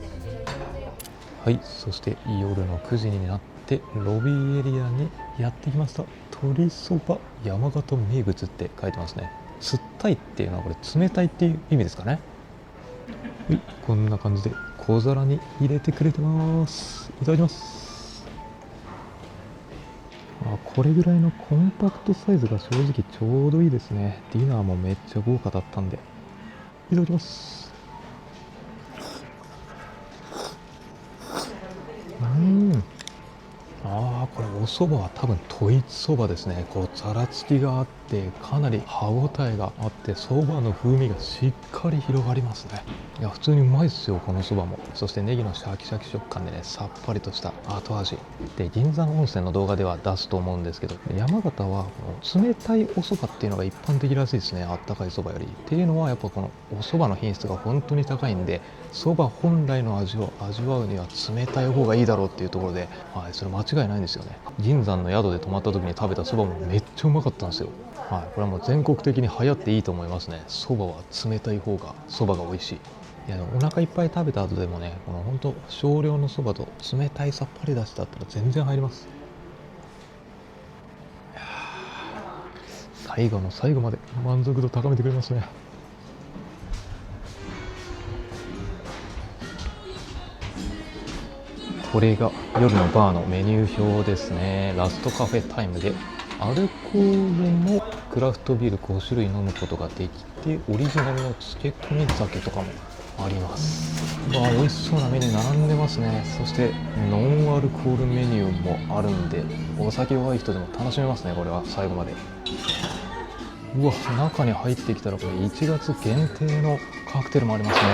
S2: はい。そして夜の9時になってロビーエリアにやってきました。鶏そば山形名物って書いてますね。つったいっていうのはこれ冷たいっていう意味ですかね。はい、こんな感じで小皿に入れてくれてます。いただきます。これぐらいのコンパクトサイズが正直ちょうどいいですね。ディナーもめっちゃ豪華だったんで。いただきます。これお蕎麦は多分統一蕎麦ですね。こうざらつきがあってかなり歯ごたえがあって、蕎麦の風味がしっかり広がりますね。いや普通にうまいですよこの蕎麦も。そしてネギのシャキシャキ食感でねさっぱりとした後味で、銀山温泉の動画では出すと思うんですけど、山形はこの冷たいお蕎麦っていうのが一般的らしいですね。あったかい蕎麦よりっていうのはやっぱこのお蕎麦の品質が本当に高いんで、蕎麦本来の味を味わうには冷たい方がいいだろうっていうところで、それ間違いないんですよね。銀山の宿で泊まった時に食べた蕎麦もめっちゃうまかったんですよ。これはもう全国的に流行っていいと思いますね。蕎麦は冷たい方が蕎麦が美味しい。いやお腹いっぱい食べた後でもね、この本当少量の蕎麦と冷たいさっぱり出しだったら全然入ります。最後の最後まで満足度高めてくれますね。これが夜のバーのメニュー表ですね。ラストカフェタイムでアルコールもクラフトビール5種類飲むことができて、オリジナルの漬け込み酒とかもあります。美味しそうなメニュー並んでますね。そしてノンアルコールメニューもあるんで、お酒弱い人でも楽しめますね。これは最後まで。うわ、中に入ってきたらこれ1月限定のカクテルもありますね。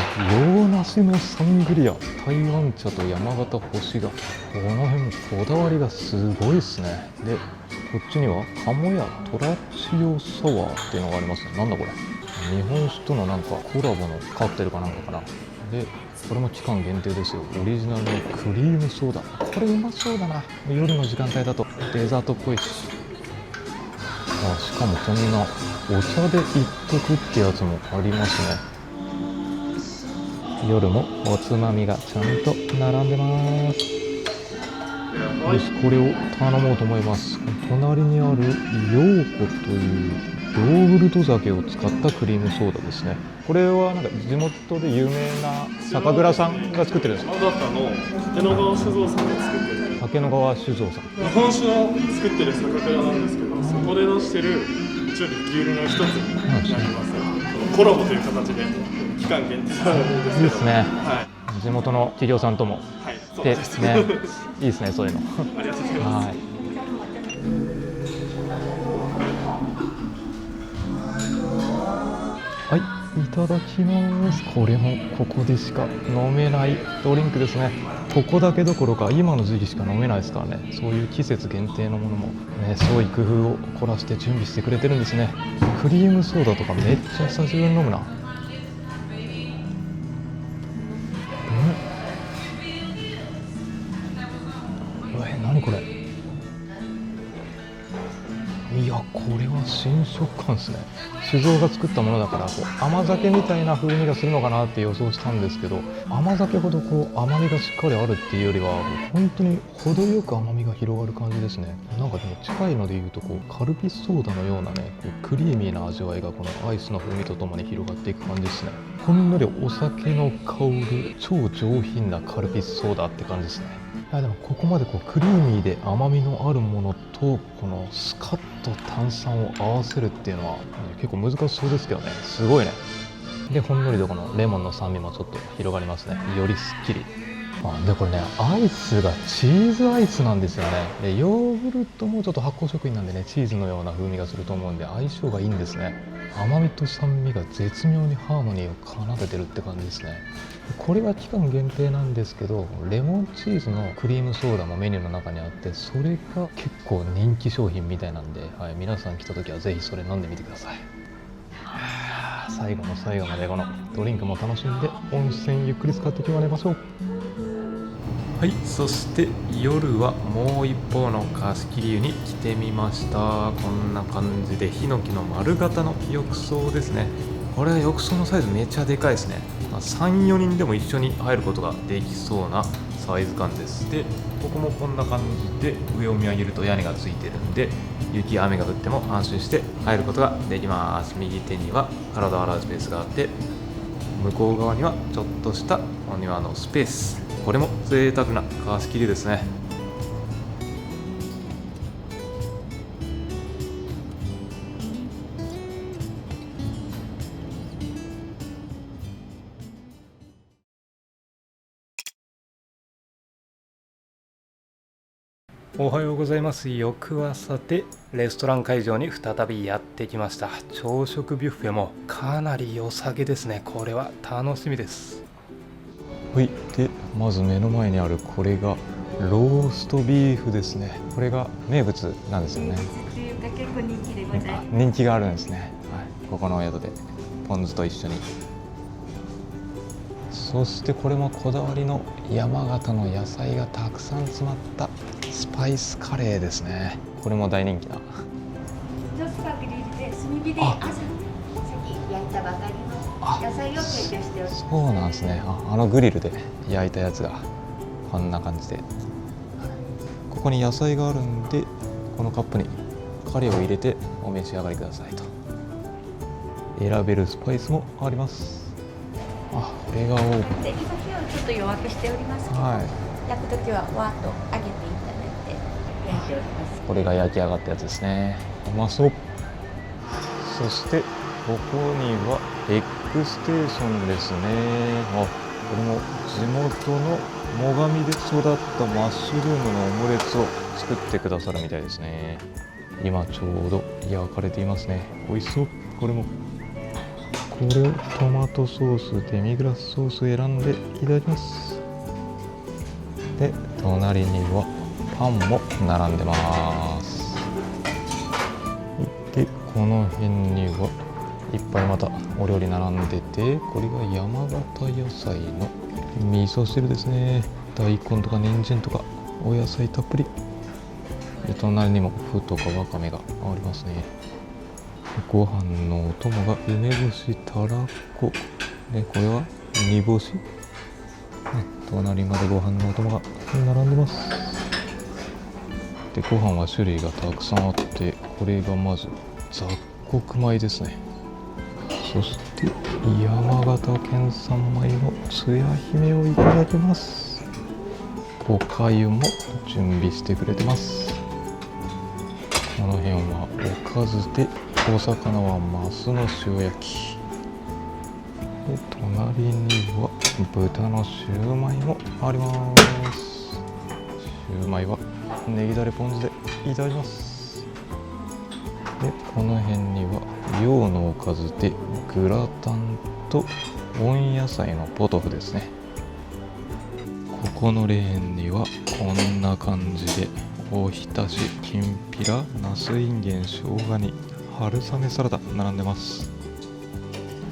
S2: 洋梨のサングリア、台湾茶と山形干しが、この辺もこだわりがすごいですね。でこっちには鴨屋トラチオサワーっていうのがありますね。なんだこれ、日本酒とのなんかコラボのカクテルかなんかかな。でこれも期間限定ですよ。オリジナルのクリームソーダ、これうまそうだな。夜の時間帯だとデザートっぽいし、しかもこんなお茶で一服ってやつもありますね。夜もおつまみがちゃんと並んでます。よし、これを頼もうと思います。隣にある陽子というヨーグルト酒を使ったクリームソーダですね。これはなんか地元で有名な酒蔵さんが作ってるんですか？
S6: 山形の竹野川酒造さんが作ってる、
S2: 竹野川酒造さん、
S6: 日本酒を作ってる酒蔵なんですけど、そこで出してる一応リキュールの一つになります。コラボという形で期間限定なんですけど。
S2: いいですね。
S6: はい
S2: 地元の企業さんとも
S6: はいそう
S2: で
S6: です
S2: ね、いいですね、そういうの。
S6: ありがとうございます。
S2: はい。はい、いただきます。これもここでしか飲めないドリンクですね。ここだけどころか今の時期しか飲めないですからね。そういう季節限定のものもね、創意工夫を凝らして準備してくれてるんですね。クリームソーダとかめっちゃ久しぶりに飲むな。何これ。いや、これは新食感ですね。酒造が作ったものだからこう甘酒みたいな風味がするのかなって予想したんですけど、甘酒ほどこう甘みがしっかりあるっていうよりは本当に程よく甘みが広がる感じですね。なんかでも近いので言うとこうカルピスソーダのようなね、こうクリーミーな味わいがこのアイスの風味とともに広がっていく感じですね。ほんのりお酒の香る超上品なカルピスソーダって感じですね。いやでもここまでこうクリーミーで甘みのあるものとこのスカッと炭酸を合わせるっていうのは結構難しそうですけどね。すごいね。でほんのりとこのレモンの酸味もちょっと広がりますね。よりすっきり。でこれね、アイスがチーズアイスなんですよね。でヨーグルトもちょっと発酵食品なんでね、チーズのような風味がすると思うんで相性がいいんですね。甘みと酸味が絶妙にハーモニーを奏でてるって感じですね。これは期間限定なんですけど、レモンチーズのクリームソーダもメニューの中にあって、それが結構人気商品みたいなんで、はい、皆さん来た時はぜひそれ飲んでみてください。最後の最後までこのドリンクも楽しんで温泉ゆっくり使って決まりましょう。はい、そして夜はもう一方の貸し切り湯に来てみました。こんな感じでヒノキの丸型の浴槽ですね。これは浴槽のサイズめっちゃでかいですね。3、4人でも一緒に入ることができそうなサイズ感です。でここもこんな感じで上を見上げると屋根がついてるんで、雪や雨が降っても安心して入ることができます。右手には体を洗うスペースがあって、向こう側にはちょっとしたお庭のスペース。これも贅沢な貸し切りですね。おはようございます。翌朝でレストラン会場に再びやってきました。朝食ビュッフェもかなり良さげですね。これは楽しみです。はい、でまず目の前にあるこれがローストビーフですね。これが名物なんですよね。
S5: 結構人気でございます。
S2: 人気があるんですね。はい、ここのお宿でポン酢と一緒に。そしてこれもこだわりの山形の野菜がたくさん詰まったスパイスカレーですね。これも大人気な。
S5: ジョスパグリルで炭火で朝さっき焼いたばかりの野菜を提供しております。
S2: そうなんですね。あのグリルで焼いたやつがこんな感じで、ここに野菜があるんで、このカップにカレーを入れてお召し上がりくださいと。選べるスパイスもあります。これが多く
S5: で今火をちょっと弱くしておりますけど、焼くときはわーっと揚げていただいて焼いております。
S2: これが焼き上がったやつですね。うまそう。そしてここにはエッグステーションですね。これも地元の最上で育ったマッシュルームのオムレツを作ってくださるみたいですね。今ちょうど焼かれていますね。美味しそう。これをトマトソース、デミグラスソースを選んでいただきます。で隣にはパンも並んでます。でこの辺にはいっぱいまたお料理並んでて、これが山形野菜の味噌汁ですね。大根とか人参とかお野菜たっぷり。で隣にも麩とかわかめがありますね。ご飯のお供が梅干したらこ、これは煮干し、隣までご飯のお供が並んでます。でご飯は種類がたくさんあって、これがまず雑穀米ですね。そして山形県産米のつや姫をいただきます。おかゆも準備してくれてます。この辺はおかずでお魚はマスの塩焼き。
S1: 隣には豚のシューマイもあります。シューマイはネギだれポン酢でいただきます。でこの辺には洋のおかずでグラタンと温野菜のポトフですね。ここのレーンにはこんな感じでおひたし、きんぴら、ナスインゲン、生姜煮、春雨サラダ並んでます。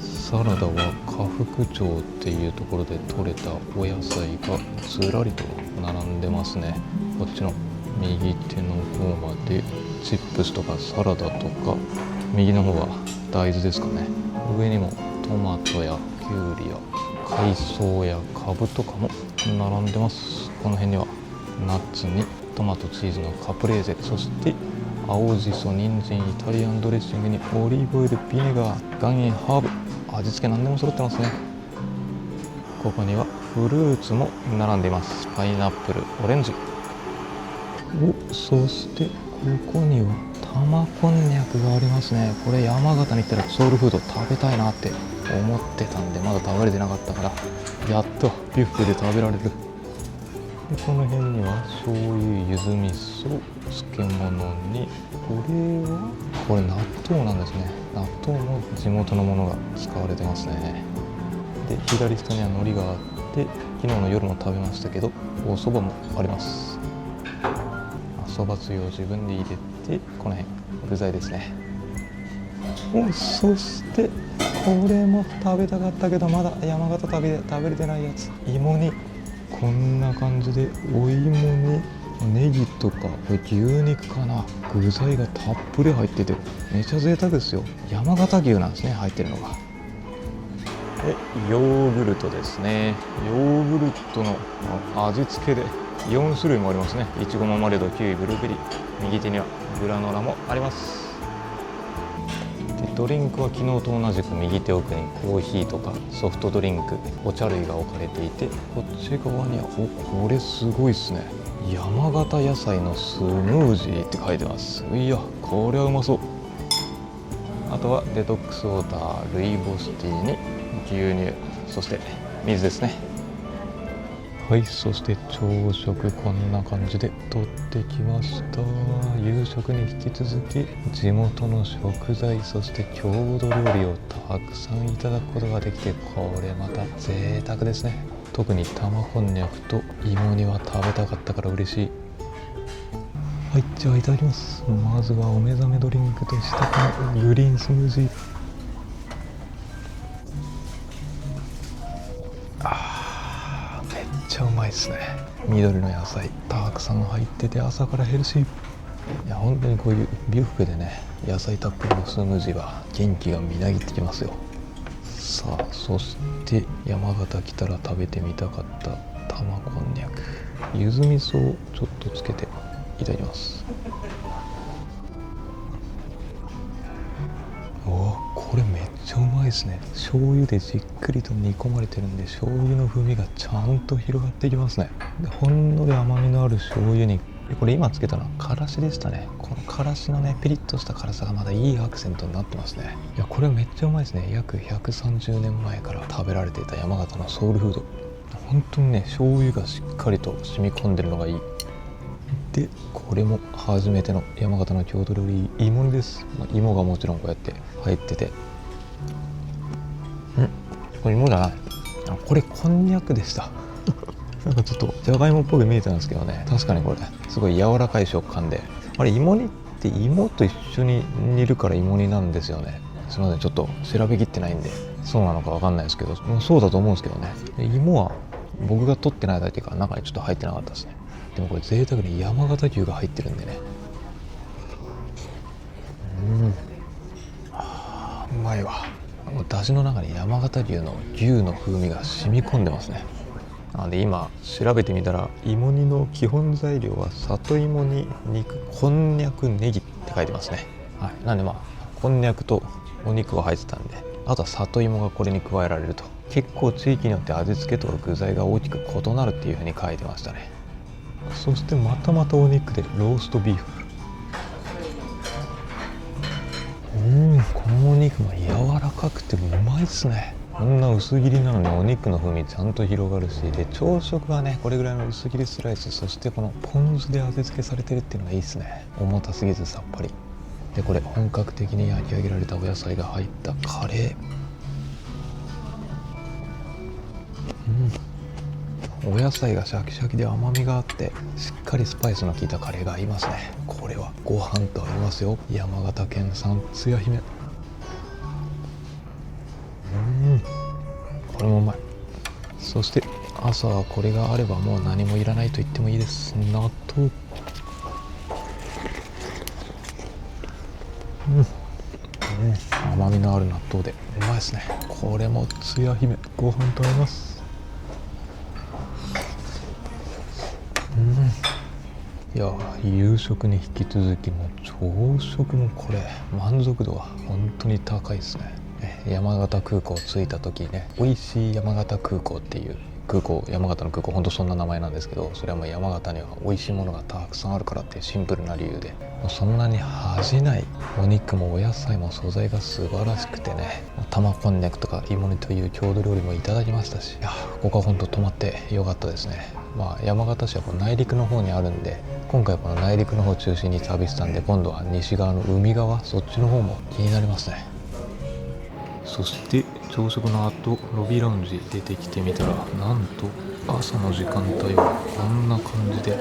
S1: サラダは河福町っていうところで採れたお野菜がずらりと並んでますね。こっちの右手の方までチップスとかサラダとか、右の方は大豆ですかね。上にもトマトやきゅうりや海藻やカブとかも並んでます。この辺にはナッツにトマト、チーズのカプレーゼ、そして青じそ、人参、イタリアンドレッシングにオリーブオイル、ビネガー、岩塩、ハーブ、味付け何でも揃ってますね。ここにはフルーツも並んでいます。パイナップル、オレンジ。そしてここには玉こんにゃくがありますね。これ山形に行ったらソウルフード食べたいなって思ってたんで、まだ食べれてなかったからやっとビュッフェで食べられる。でこの辺には醤油、柚子味噌、漬物にこれ納豆なんですね。納豆も地元のものが使われてますね。で左下には海苔があって、昨日の夜も食べましたけどお蕎麦もあります。そばつゆを自分で入れて、この辺具材ですね。そしてこれも食べたかったけどまだ山形食べれてないやつ、芋煮。こんな感じでお芋にネギとか、これ牛肉かな、具材がたっぷり入っててめちゃ贅沢ですよ。山形牛なんですね、入ってるのが。でヨーグルトですね。ヨーグルトの味付けで4種類もありますね。いちご、ママレード、キウイ、ブルーベリー。右手にはグラノラもあります。でドリンクは昨日と同じく右手奥にコーヒーとかソフトドリンク、お茶類が置かれていて、こっち側にはこれすごいですね。山形野菜のスムージーって書いてます。いやこれはうまそう。あとはデトックスウォーター、ルイボスティーに牛乳、そして水ですね。はい、そして朝食こんな感じで取ってきました。夕食に引き続き地元の食材、そして郷土料理をたくさんいただくことができて、これまた贅沢ですね。特に玉こんにゃくと芋煮は食べたかったから嬉しい。はい、じゃあいただきます。まずはお目覚めドリンクとしてこのグリーンスムージー。めっちゃうまいですね。緑の野菜たくさん入ってて朝からヘルシー。いや本当にこういうビュッフェでね、野菜たっぷりのスムージーは元気がみなぎってきますよ。さあそして山形来たら食べてみたかった玉こんにゃく、柚子味噌をちょっとつけていただきます。これめっちゃうまいですね。醤油でじっくりと煮込まれてるんで、醤油の風味がちゃんと広がっていきますね。でほんのり甘みのある醤油に、これ今つけたのはからしでしたね。このからしのねピリッとした辛さがまだいいアクセントになってますね。いやこれめっちゃうまいですね。約130年前から食べられていた山形のソウルフード。本当にね醤油がしっかりと染み込んでるのがいい。でこれも初めての山形の郷土料理、芋煮です。芋がもちろんこうやって入ってて、これ芋じゃない、これこんにゃくでしたなんかちょっとじゃがいもっぽく見えたんですけどね、確かにこれすごい柔らかい食感で、あれ芋煮って芋と一緒に煮るから芋煮なんですよね。すみません、ちょっと調べきってないんでそうなのかわかんないですけど、そうだと思うんですけどね。で芋は僕が取ってないだけか中にちょっと入ってなかったですね。でもこれ贅沢に山形牛が入ってるんでね、うまいわ。出汁の中に山形牛の風味が染み込んでますね。なので今調べてみたら、芋煮の基本材料は里芋に肉、こんにゃく、ネギって書いてますね。はい、なんでこんにゃくとお肉は入ってたんで、あとは里芋がこれに加えられると。結構地域によって味付けと具材が大きく異なるっていう風に書いてましたね。そしてまたお肉でローストビーフ。このお肉も柔らかくてうまいですね。
S2: こんな薄切りなのにお肉の風味ちゃんと広がるし、で朝食はねこれぐらいの薄切りスライス、そしてこのポン酢で味付けされてるっていうのがいいですね。重たすぎずさっぱりで、これ本格的に焼き上げられたお野菜が入ったカレー。お野菜がシャキシャキで甘みがあってしっかりスパイスの効いたカレーが合いますね。これはご飯と合いますよ。山形県産つや姫。これもうまい。そして朝はこれがあればもう何もいらないと言ってもいいです。納豆。甘みのある納豆でうまいですね。これもつや姫、ご飯と合います。いや夕食に引き続きも朝食もこれ満足度は本当に高いですね。山形空港着いた時ね、美味しい山形空港っていう空港、山形の空港本当そんな名前なんですけど、それはもう山形には美味しいものがたくさんあるからっていうシンプルな理由で、もうそんなに恥じないお肉もお野菜も素材が素晴らしくてね、玉こんにゃくとか芋煮という郷土料理もいただきましたし、いやここは本当泊まってよかったですね。山形市はこう内陸の方にあるんで、今回この内陸の方を中心に旅したんで、今度は西側の海側、そっちの方も気になりますね。そして朝食の後ロビーラウンジ出てきてみたら、なんと朝の時間帯はこんな感じで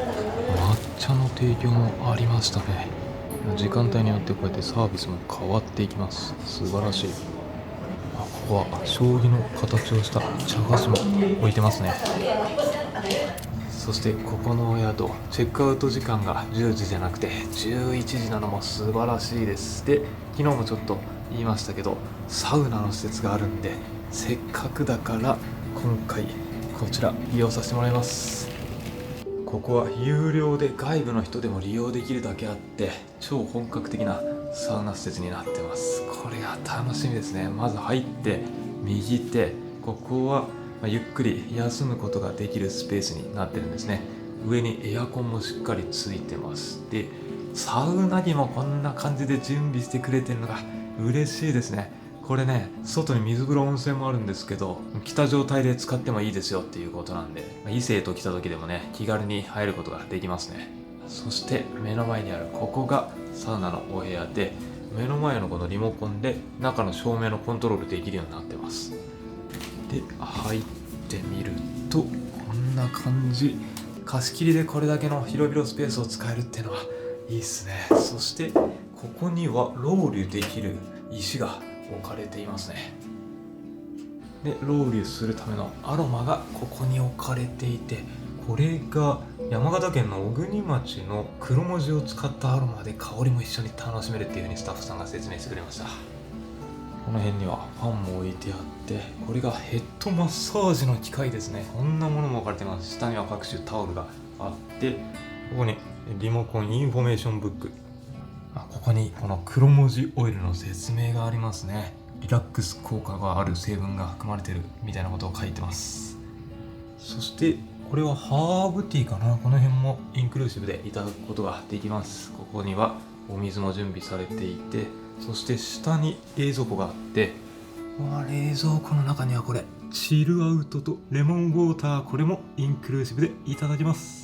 S2: 抹茶の提供もありましたね。時間帯によってこうやってサービスも変わっていきます。素晴らしい。ここは将棋の形をした茶菓子も置いてますね。そしてここのお宿、チェックアウト時間が10時じゃなくて11時なのも素晴らしいです。で昨日もちょっと言いましたけど、サウナの施設があるんで、せっかくだから今回こちら利用させてもらいます。ここは有料で外部の人でも利用できるだけあって、超本格的なサウナ施設になってます。これが楽しみですね。まず入って右手、ここはゆっくり休むことができるスペースになってるんですね。上にエアコンもしっかりついてます。でサウナ着もこんな感じで準備してくれてるのが嬉しいですね。これね、外に水風呂温泉もあるんですけど、着た状態で使ってもいいですよっていうことなんで、異性と来た時でもね気軽に入ることができますね。そして目の前にあるここがサウナのお部屋で、目の前のこのリモコンで中の照明のコントロールできるようになってます。で入ってみるとこんな感じ。貸し切りでこれだけの広々スペースを使えるっていうのはいいですね。そしてここにはロウリュできる石が置かれていますね。でロウリュするためのアロマがここに置かれていて、これが山形県の小国町の黒文字を使ったアロマで、香りも一緒に楽しめるっていう風にスタッフさんが説明してくれました。この辺にはファンも置いてあって、これがヘッドマッサージの機械ですね。こんなものも置かれてます。下には各種タオルがあって、ここにリモコンインフォメーションブック、ここにこの黒文字オイルの説明がありますね。リラックス効果がある成分が含まれてるみたいなことを書いてます。そしてこれはハーブティーかな。この辺もインクルーシブでいただくことができます。ここにはお水も準備されていて、そして下に冷蔵庫があって、冷蔵庫の中にはこれチルアウトとレモンウォーター、これもインクルーシブでいただきます。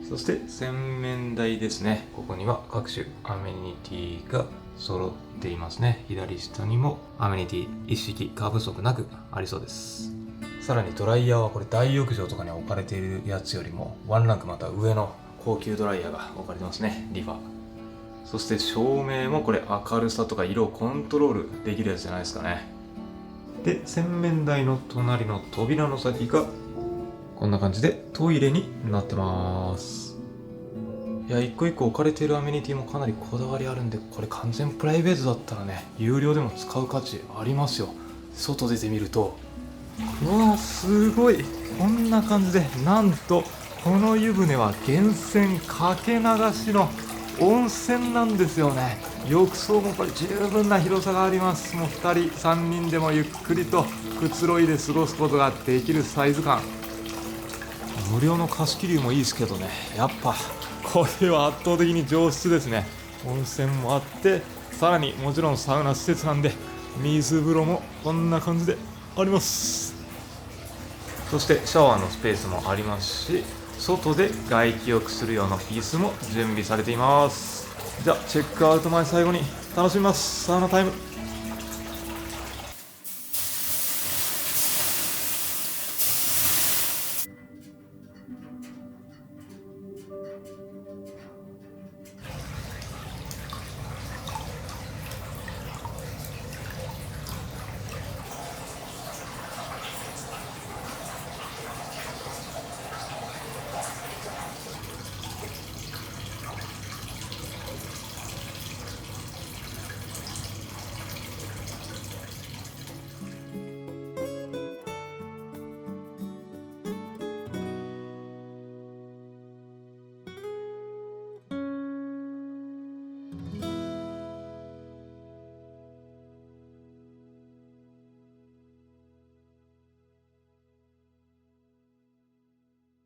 S2: そして洗面台ですね。ここには各種アメニティが揃っていますね。左下にもアメニティ一式過不足なくありそうです。さらにドライヤーはこれ大浴場とかに置かれているやつよりもワンランクまた上の高級ドライヤーが置かれてますね。リファ。そして照明もこれ明るさとか色をコントロールできるやつじゃないですかね。で洗面台の隣の扉の先がこんな感じでトイレになってます。いや、一個一個置かれているアメニティもかなりこだわりあるんで、これ完全プライベートだったらね有料でも使う価値ありますよ。外出てみると、うわすごい、こんな感じで、なんとこの湯船は源泉かけ流しの温泉なんですよね。浴槽もこれ十分な広さがあります。もう2人3人でもゆっくりとくつろいで過ごすことができるサイズ感。無料の貸し切りもいいですけどね、やっぱこれは圧倒的に上質ですね。温泉もあって、さらにもちろんサウナ施設なんで水風呂もこんな感じで
S1: あります。そしてシャワーのスペースもありますし、外で外気浴する用の椅子も準備されています。じゃあチェックアウト前最後に楽しみます。サウナタイム。